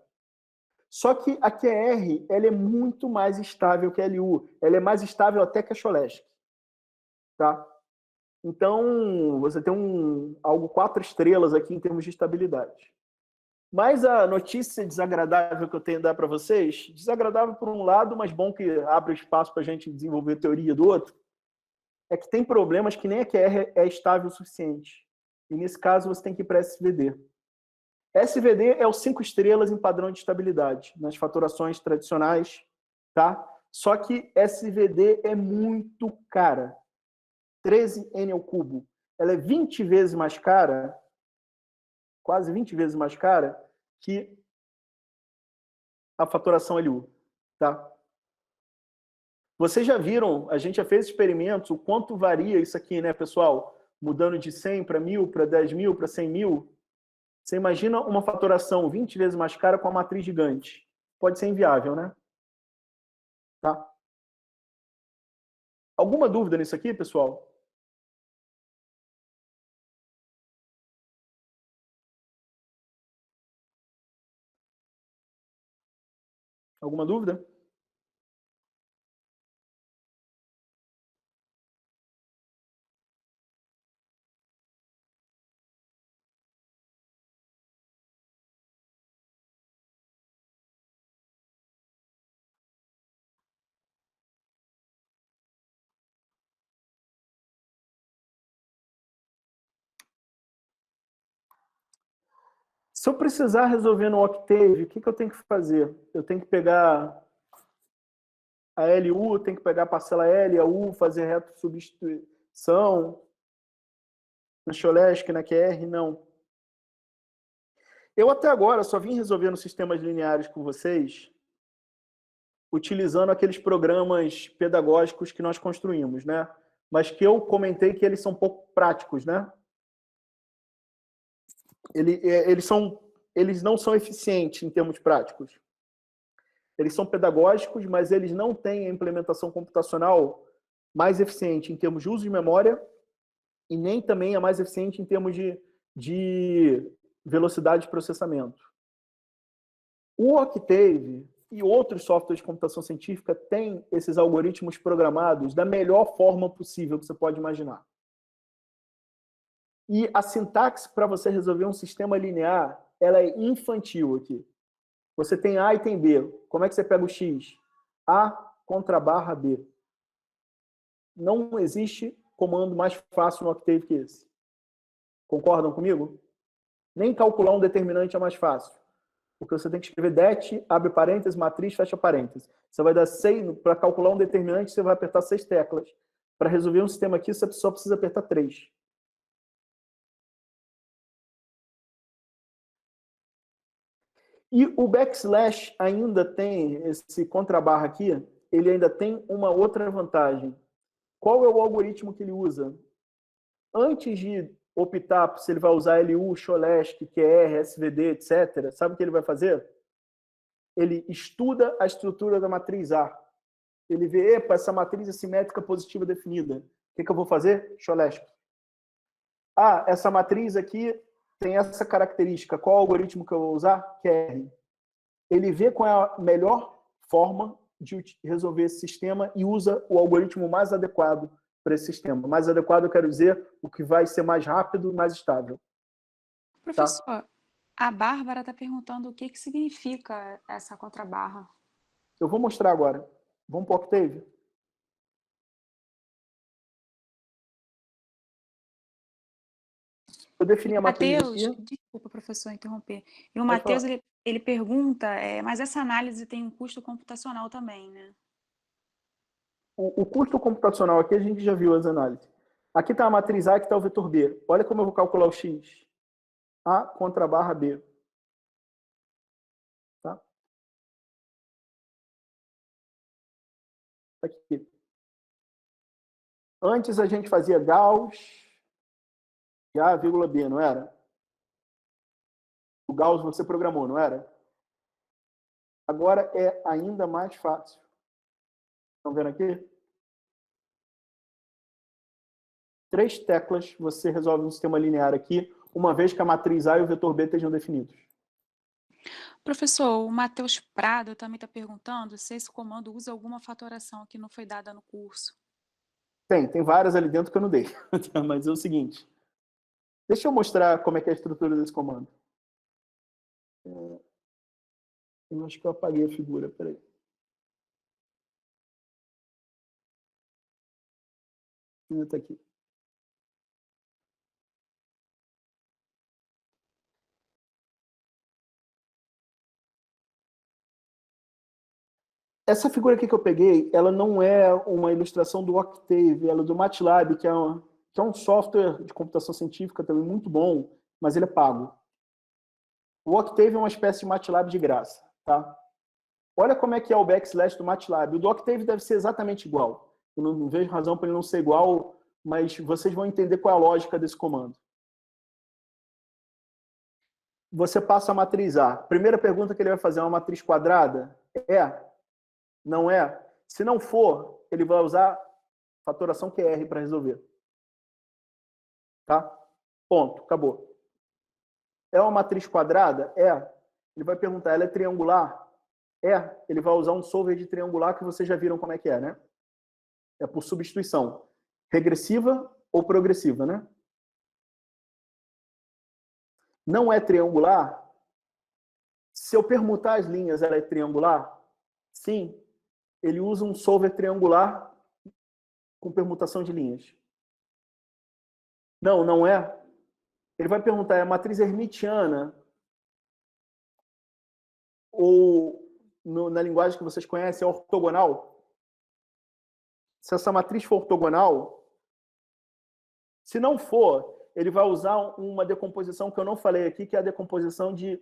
Só que a QR, ela é muito mais estável que a LU. Ela é mais estável até que a Cholesky. Tá? Então, você tem algo 4 estrelas aqui em termos de estabilidade. Mas a notícia desagradável que eu tenho a dar para vocês, desagradável por um lado, mas bom que abre espaço para a gente desenvolver teoria do outro, é que tem problemas que nem a QR é estável o suficiente. E nesse caso, você tem que ir para SVD. SVD é o 5 estrelas em padrão de estabilidade, nas faturações tradicionais, tá? Só que SVD é muito cara. 13N ao cubo. Ela é 20 vezes mais cara, quase 20 vezes mais cara, que a faturação LU, tá? Vocês já viram, a gente já fez experimentos, o quanto varia isso aqui, né, pessoal? Mudando de 100 para 1.000, para 10.000, para 100.000. Você imagina uma faturação 20 vezes mais cara com a matriz gigante. Pode ser inviável, né? Tá? Alguma dúvida nisso aqui, pessoal? Alguma dúvida? Se eu precisar resolver no Octave, o que eu tenho que fazer? Eu tenho que pegar a LU, tenho que pegar a parcela L, a U, fazer reto substituição, na Cholesky, na QR, não. Eu até agora só vim resolvendo sistemas lineares com vocês utilizando aqueles programas pedagógicos que nós construímos, né? Mas que eu comentei que eles são pouco práticos, né? Eles não são eficientes em termos práticos. Eles são pedagógicos, mas eles não têm a implementação computacional mais eficiente em termos de uso de memória e nem também a mais eficiente em termos de velocidade de processamento. O Octave e outros softwares de computação científica têm esses algoritmos programados da melhor forma possível que você pode imaginar. E a sintaxe para você resolver um sistema linear, ela é infantil aqui. Você tem A e tem B. Como é que você pega o X? A contra barra B. Não existe comando mais fácil no Octave que esse. Concordam comigo? Nem calcular um determinante é mais fácil. Porque você tem que escrever det, abre parênteses, matriz, fecha parênteses. Você vai dar 6, para calcular um determinante, você vai apertar 6 teclas. Para resolver um sistema aqui, você só precisa apertar 3. E o backslash ainda tem, esse contrabarra aqui, ele ainda tem uma outra vantagem. Qual é o algoritmo que ele usa? Antes de optar se ele vai usar LU, Cholesky, QR, SVD, etc., sabe o que ele vai fazer? Ele estuda a estrutura da matriz A. Ele vê, epa, essa matriz é simétrica positiva definida. O que eu vou fazer? Cholesky. Ah, essa matriz aqui tem essa característica. Qual algoritmo que eu vou usar? QR. Ele vê qual é a melhor forma de resolver esse sistema e usa o algoritmo mais adequado para esse sistema. Mais adequado, eu quero dizer, o que vai ser mais rápido e mais estável. Professor, tá? A Bárbara está perguntando o que significa essa contrabarra. Eu vou mostrar agora. Vamos para o Octave? Eu defini a matriz aqui. Desculpa, professor, interromper. E o Matheus, ele pergunta, mas essa análise tem um custo computacional também, né? O custo computacional aqui, a gente já viu as análises. Aqui está a matriz A, aqui está o vetor B. Olha como eu vou calcular o X. A contra a barra B. Tá? Aqui. Antes a gente fazia Gauss e A, vírgula B, não era? O Gauss você programou, não era? Agora é ainda mais fácil. Estão vendo aqui? 3 teclas, você resolve um sistema linear aqui, uma vez que a matriz A e o vetor B estejam definidos. Professor, o Matheus Prado também está perguntando se esse comando usa alguma fatoração que não foi dada no curso. Tem várias ali dentro que eu não dei. Mas é o seguinte. Deixa eu mostrar como é que é a estrutura desse comando. Eu acho que eu apaguei a figura, peraí. Está aqui. Essa figura aqui que eu peguei, ela não é uma ilustração do Octave, ela é do MATLAB, que é um software de computação científica também muito bom, mas ele é pago. O Octave é uma espécie de MATLAB de graça, tá? Olha como é que é o backslash do MATLAB. O do Octave deve ser exatamente igual. Eu não vejo razão para ele não ser igual, mas vocês vão entender qual é a lógica desse comando. Você passa a matriz A. Primeira pergunta que ele vai fazer é uma matriz quadrada? É? Não é? Se não for, ele vai usar fatoração QR para resolver. Tá? Ponto. Acabou. É uma matriz quadrada? É. Ele vai perguntar, ela é triangular? É. Ele vai usar um solver de triangular que vocês já viram como é que é, né? É por substituição. Regressiva ou progressiva, né? Não é triangular? Se eu permutar as linhas, ela é triangular? Sim. Ele usa um solver triangular com permutação de linhas. Não, não é. Ele vai perguntar, é a matriz hermitiana ou, na linguagem que vocês conhecem, é ortogonal? Se essa matriz for ortogonal, se não for, ele vai usar uma decomposição que eu não falei aqui, que é a decomposição de...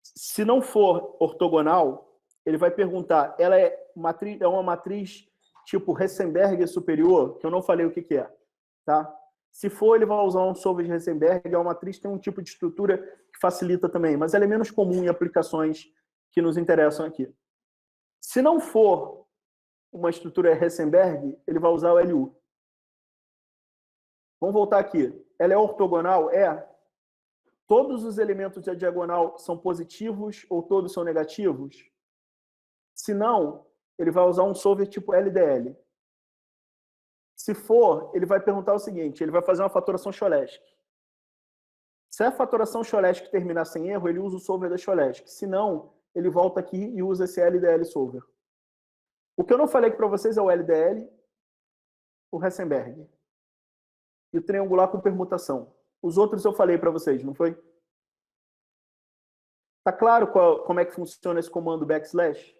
Se não for ortogonal, ele vai perguntar, ela é uma matriz tipo Hessenberg superior, que eu não falei o que é, tá? Se for, ele vai usar um solver de Hessenberg, é uma matriz que tem um tipo de estrutura que facilita também, mas ela é menos comum em aplicações que nos interessam aqui. Se não for uma estrutura Hessenberg, ele vai usar o LU. Vamos voltar aqui. Ela é ortogonal? É. Todos os elementos da diagonal são positivos ou todos são negativos? Se não, ele vai usar um solver tipo LDL. Se for, ele vai perguntar o seguinte, ele vai fazer uma fatoração Cholesky. Se a fatoração Cholesky terminar sem erro, ele usa o solver da Cholesky. Se não, ele volta aqui e usa esse LDL solver. O que eu não falei aqui para vocês é o LDL, o Hessenberg e o triangular com permutação. Os outros eu falei para vocês, não foi? Tá claro como é que funciona esse comando backslash?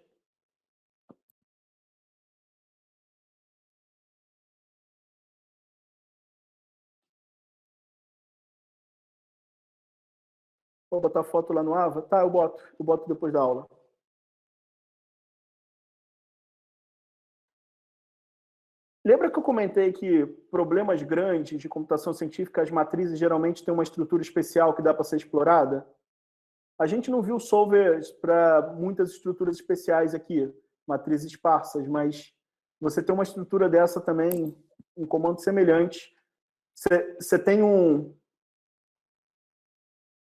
Vou botar foto lá no Ava? Tá, eu boto depois da aula. Lembra que eu comentei que problemas grandes de computação científica, as matrizes geralmente têm uma estrutura especial que dá para ser explorada? A gente não viu solvers para muitas estruturas especiais aqui, matrizes esparsas, mas você tem uma estrutura dessa também, um comando semelhante. Você tem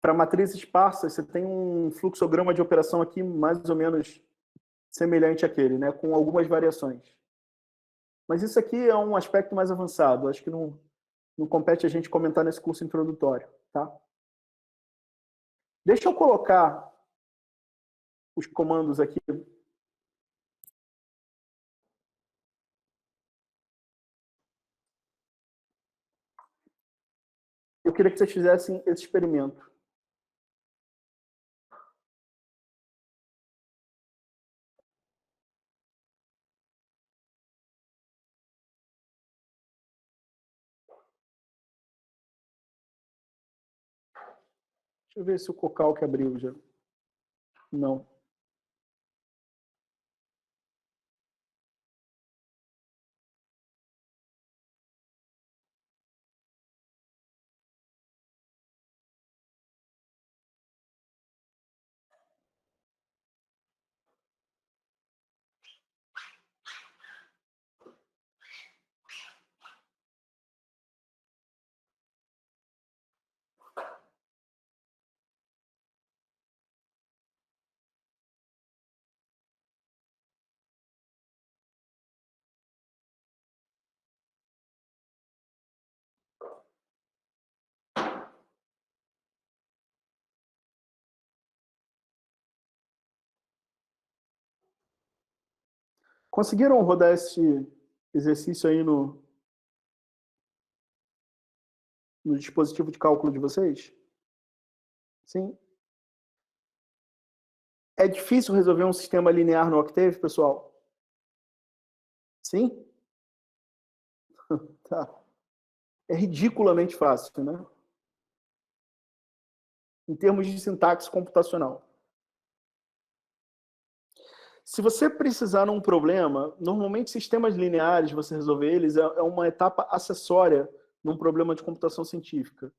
para matrizes esparsas, você tem um fluxograma de operação aqui mais ou menos semelhante àquele, né, com algumas variações. Mas isso aqui é um aspecto mais avançado, acho que não compete a gente comentar nesse curso introdutório, tá? Deixa eu colocar os comandos aqui. Eu queria que vocês fizessem esse experimento. Deixa eu ver se o Cocal que abriu já. Não. Conseguiram rodar esse exercício aí no dispositivo de cálculo de vocês? Sim. É difícil resolver um sistema linear no Octave, pessoal? Sim? Tá. É ridiculamente fácil, né? Em termos de sintaxe computacional. Se você precisar num problema, normalmente sistemas lineares, você resolver eles, é uma etapa acessória num problema de computação científica.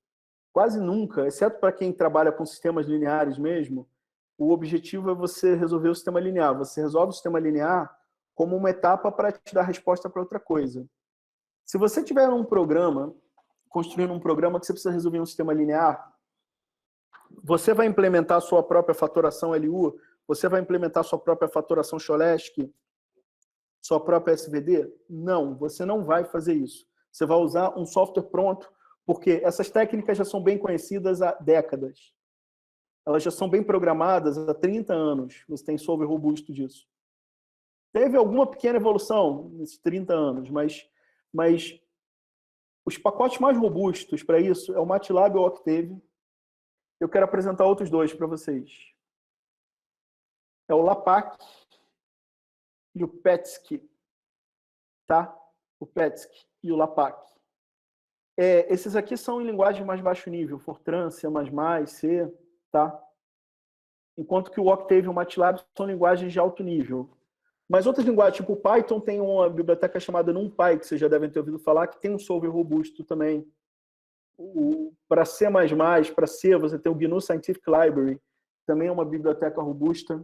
Quase nunca, exceto para quem trabalha com sistemas lineares mesmo, o objetivo é você resolver o sistema linear. Você resolve o sistema linear como uma etapa para te dar resposta para outra coisa. Se você tiver um programa, construindo um programa que você precisa resolver um sistema linear, você vai implementar a sua própria fatoração LU, você vai implementar a sua própria fatoração Cholesky, sua própria SVD? Não, você não vai fazer isso. Você vai usar um software pronto, porque essas técnicas já são bem conhecidas há décadas. Elas já são bem programadas há 30 anos. Você tem solver robusto disso. Teve alguma pequena evolução nesses 30 anos, mas os pacotes mais robustos para isso é o MATLAB e o Octave. Eu quero apresentar outros dois para vocês. É o LAPACK e o PETSCI. Tá? O PETSCI e o LAPACK. Esses aqui são em linguagem mais baixo nível, Fortran, C++, C, tá? Enquanto que o Octave e o MATLAB são linguagens de alto nível. Mas outras linguagens, tipo o Python, tem uma biblioteca chamada NumPy, que vocês já devem ter ouvido falar, que tem um solver robusto também. Para C++, para C, você tem o GNU Scientific Library, também é uma biblioteca robusta.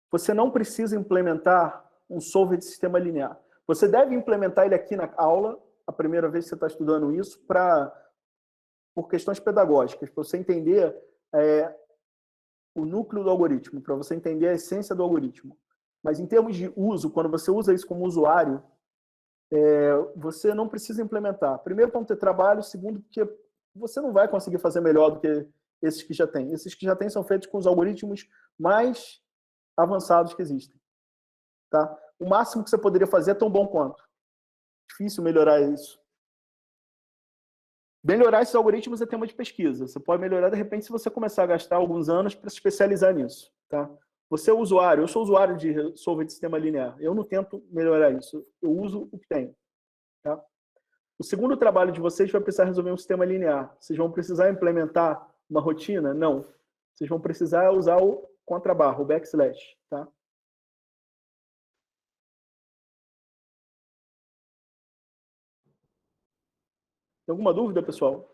Você não precisa implementar um solver de sistema linear. Você deve implementar ele aqui na aula, a primeira vez que você está estudando isso, por questões pedagógicas, para você entender o núcleo do algoritmo, para você entender a essência do algoritmo. Mas em termos de uso, quando você usa isso como usuário, você não precisa implementar. Primeiro, para não ter trabalho. Segundo, porque você não vai conseguir fazer melhor do que esses que já tem. Esses que já tem são feitos com os algoritmos mais avançados que existem. Tá? O máximo que você poderia fazer é tão bom quanto. Difícil melhorar isso. Melhorar esses algoritmos é tema de pesquisa. Você pode melhorar, de repente, se você começar a gastar alguns anos para se especializar nisso. Tá? Você é usuário, eu sou usuário de solver de sistema linear. Eu não tento melhorar isso. Eu uso o que tenho. Tá? O segundo trabalho de vocês vai precisar resolver um sistema linear. Vocês vão precisar implementar uma rotina? Não. Vocês vão precisar usar o contrabarra, o backslash. Tá? Tem alguma dúvida, pessoal?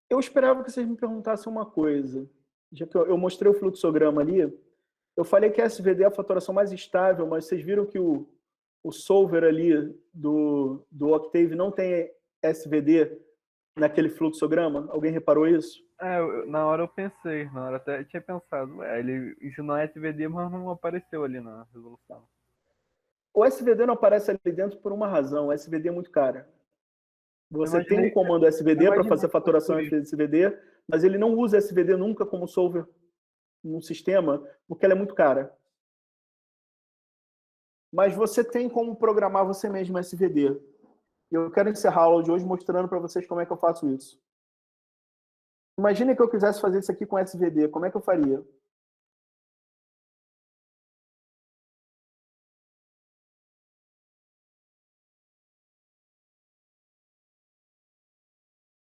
Eu esperava que vocês me perguntassem uma coisa. Já que eu mostrei o fluxograma ali, eu falei que a SVD é a fatoração mais estável, mas vocês viram que o solver ali do Octave não tem SVD naquele fluxograma? Alguém reparou isso? Na hora eu pensei, na hora até tinha pensado, ele ensinou SVD, mas não apareceu ali na resolução. O SVD não aparece ali dentro por uma razão. O SVD é muito cara. Você tem um comando SVD para fazer fatoração SVD, mas ele não usa SVD nunca como solver no sistema, porque ela é muito cara. Mas você tem como programar você mesmo SVD. Eu quero encerrar a aula de hoje mostrando para vocês como é que eu faço isso. Imagine que eu quisesse fazer isso aqui com SVD. Como é que eu faria?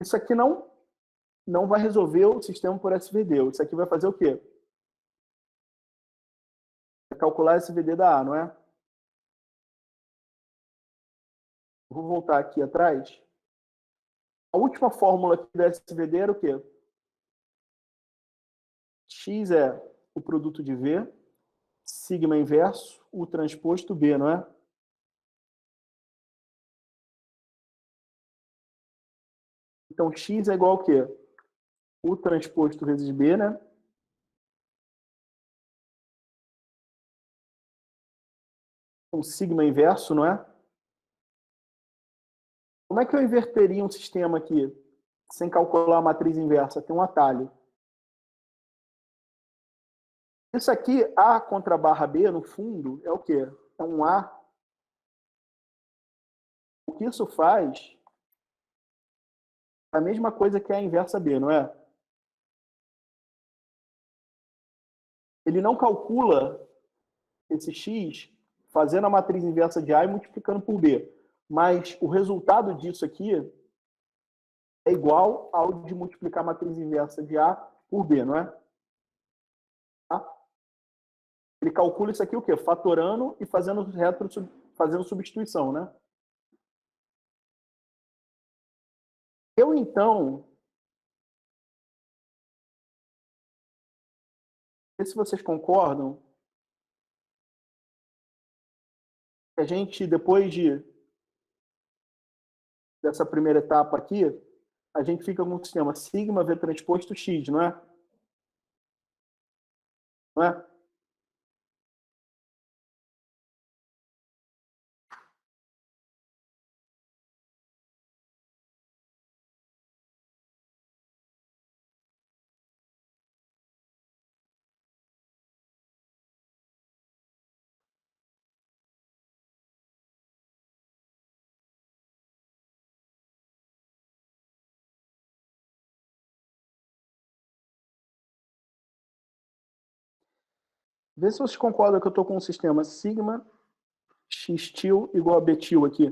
Isso aqui não vai resolver o sistema por SVD. Isso aqui vai fazer o quê? Vai calcular a SVD da A, não é? Vou voltar aqui atrás. A última fórmula aqui da SVD era o quê? X é o produto de V, sigma inverso, U transposto B, não é? Então, X é igual ao quê? U transposto vezes B, né? Um sigma inverso, não é? Como é que eu inverteria um sistema aqui sem calcular a matriz inversa? Tem um atalho. Isso aqui, A contra barra B, no fundo, é o quê? É um A. O que isso faz é a mesma coisa que a inversa B, não é? Ele não calcula esse X fazendo a matriz inversa de A e multiplicando por B. Mas o resultado disso aqui é igual ao de multiplicar a matriz inversa de A por B, não é? Tá? Ele calcula isso aqui o quê? Fatorando e fazendo substituição, né? Eu, então, não sei se vocês concordam, que a gente, depois dessa primeira etapa aqui, a gente fica com o sistema sigma V transposto X, não é? Não é? Vê se vocês concordam que eu estou com um sistema sigma x-til igual a b-til aqui.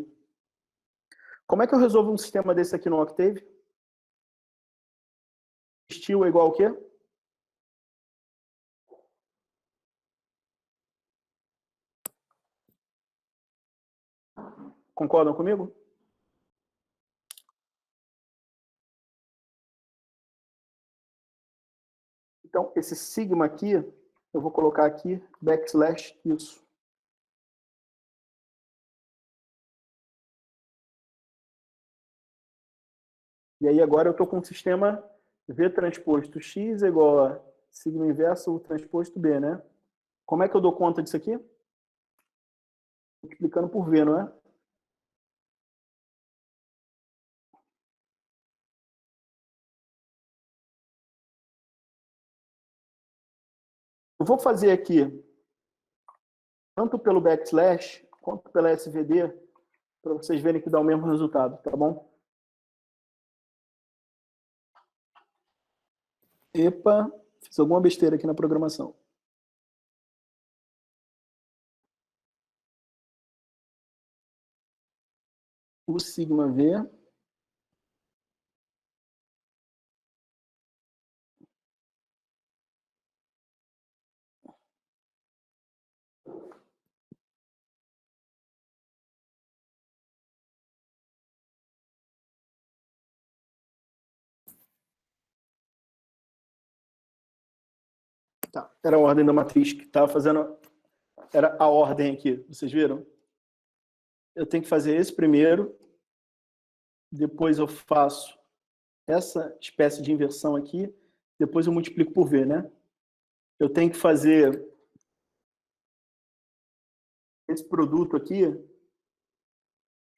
Como é que eu resolvo um sistema desse aqui no Octave? X-til é igual ao quê? Concordam comigo? Então, esse sigma aqui, eu vou colocar aqui, backslash, isso. E aí agora eu estou com o sistema V transposto X igual a sigma inverso U transposto B, né? Como é que eu dou conta disso aqui? Multiplicando por V, não é? Eu vou fazer aqui, tanto pelo backslash, quanto pela SVD, para vocês verem que dá o mesmo resultado, tá bom? Epa, fiz alguma besteira aqui na programação. O sigma V tá, era a ordem da matriz que estava fazendo, era a ordem aqui, vocês viram? Eu tenho que fazer esse primeiro, depois eu faço essa espécie de inversão aqui, depois eu multiplico por V, né? Eu tenho que fazer esse produto aqui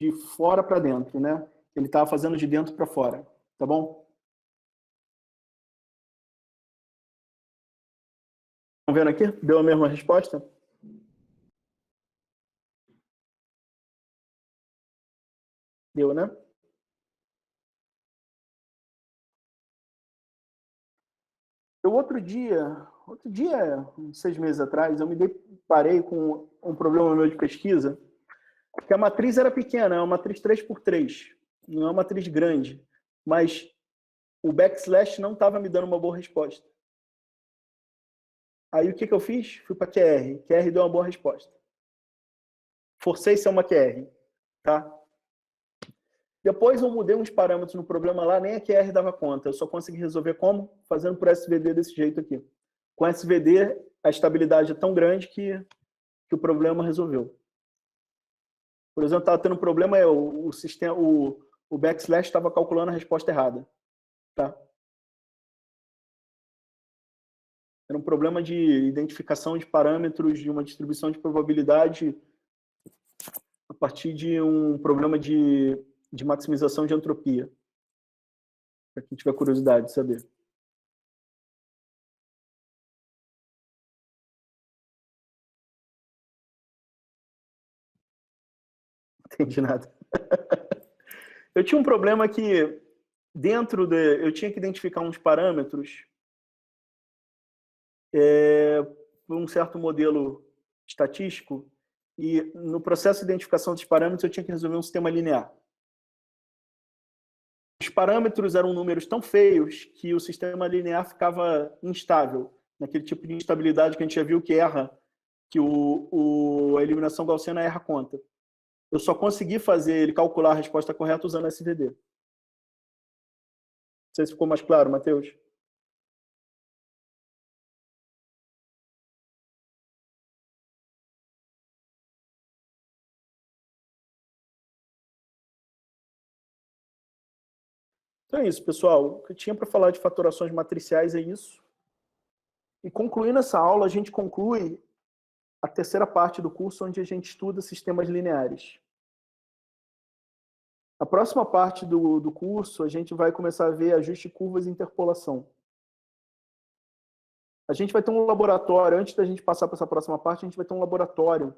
de fora para dentro, né? Ele estava fazendo de dentro para fora, tá bom? Estão vendo aqui? Deu a mesma resposta? Deu, né? Eu outro dia, uns 6 meses atrás, eu me deparei com um problema meu de pesquisa, que a matriz era pequena, é uma matriz 3x3, não é uma matriz grande, mas o backslash não estava me dando uma boa resposta. Aí o que eu fiz? Fui para QR. QR deu uma boa resposta. Forcei ser uma QR, tá? Depois eu mudei uns parâmetros no problema lá, nem a QR dava conta. Eu só consegui resolver como? Fazendo por SVD desse jeito aqui. Com SVD, a estabilidade é tão grande que o problema resolveu. Por exemplo, estava tendo um problema, o o backslash estava calculando a resposta errada. Tá? Era um problema de identificação de parâmetros de uma distribuição de probabilidade a partir de um problema de maximização de entropia. Para quem tiver curiosidade de saber. Não entendi nada. Eu tinha um problema que, eu tinha que identificar uns parâmetros por um certo modelo estatístico, e no processo de identificação dos parâmetros eu tinha que resolver um sistema linear. Os parâmetros eram números tão feios que o sistema linear ficava instável, naquele tipo de instabilidade que a gente já viu que erra, que a eliminação gaussiana erra a conta. Eu só consegui fazer ele calcular a resposta correta usando SVD. Não sei se ficou mais claro, Matheus. Então é isso, pessoal. O que eu tinha para falar de fatorações matriciais é isso. E concluindo essa aula, a gente conclui a terceira parte do curso, onde a gente estuda sistemas lineares. A próxima parte do curso, a gente vai começar a ver ajuste de curvas e interpolação. A gente vai ter um laboratório, antes da gente passar para essa próxima parte, a gente vai ter um laboratório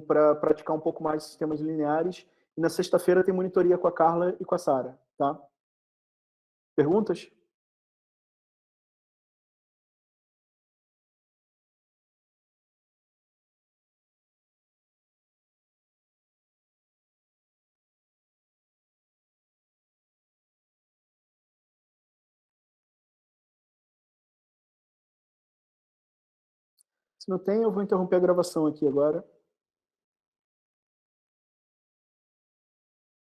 para praticar um pouco mais sistemas lineares. E na sexta-feira tem monitoria com a Carla e com a Sara, tá? Perguntas? Se não tem, eu vou interromper a gravação aqui agora.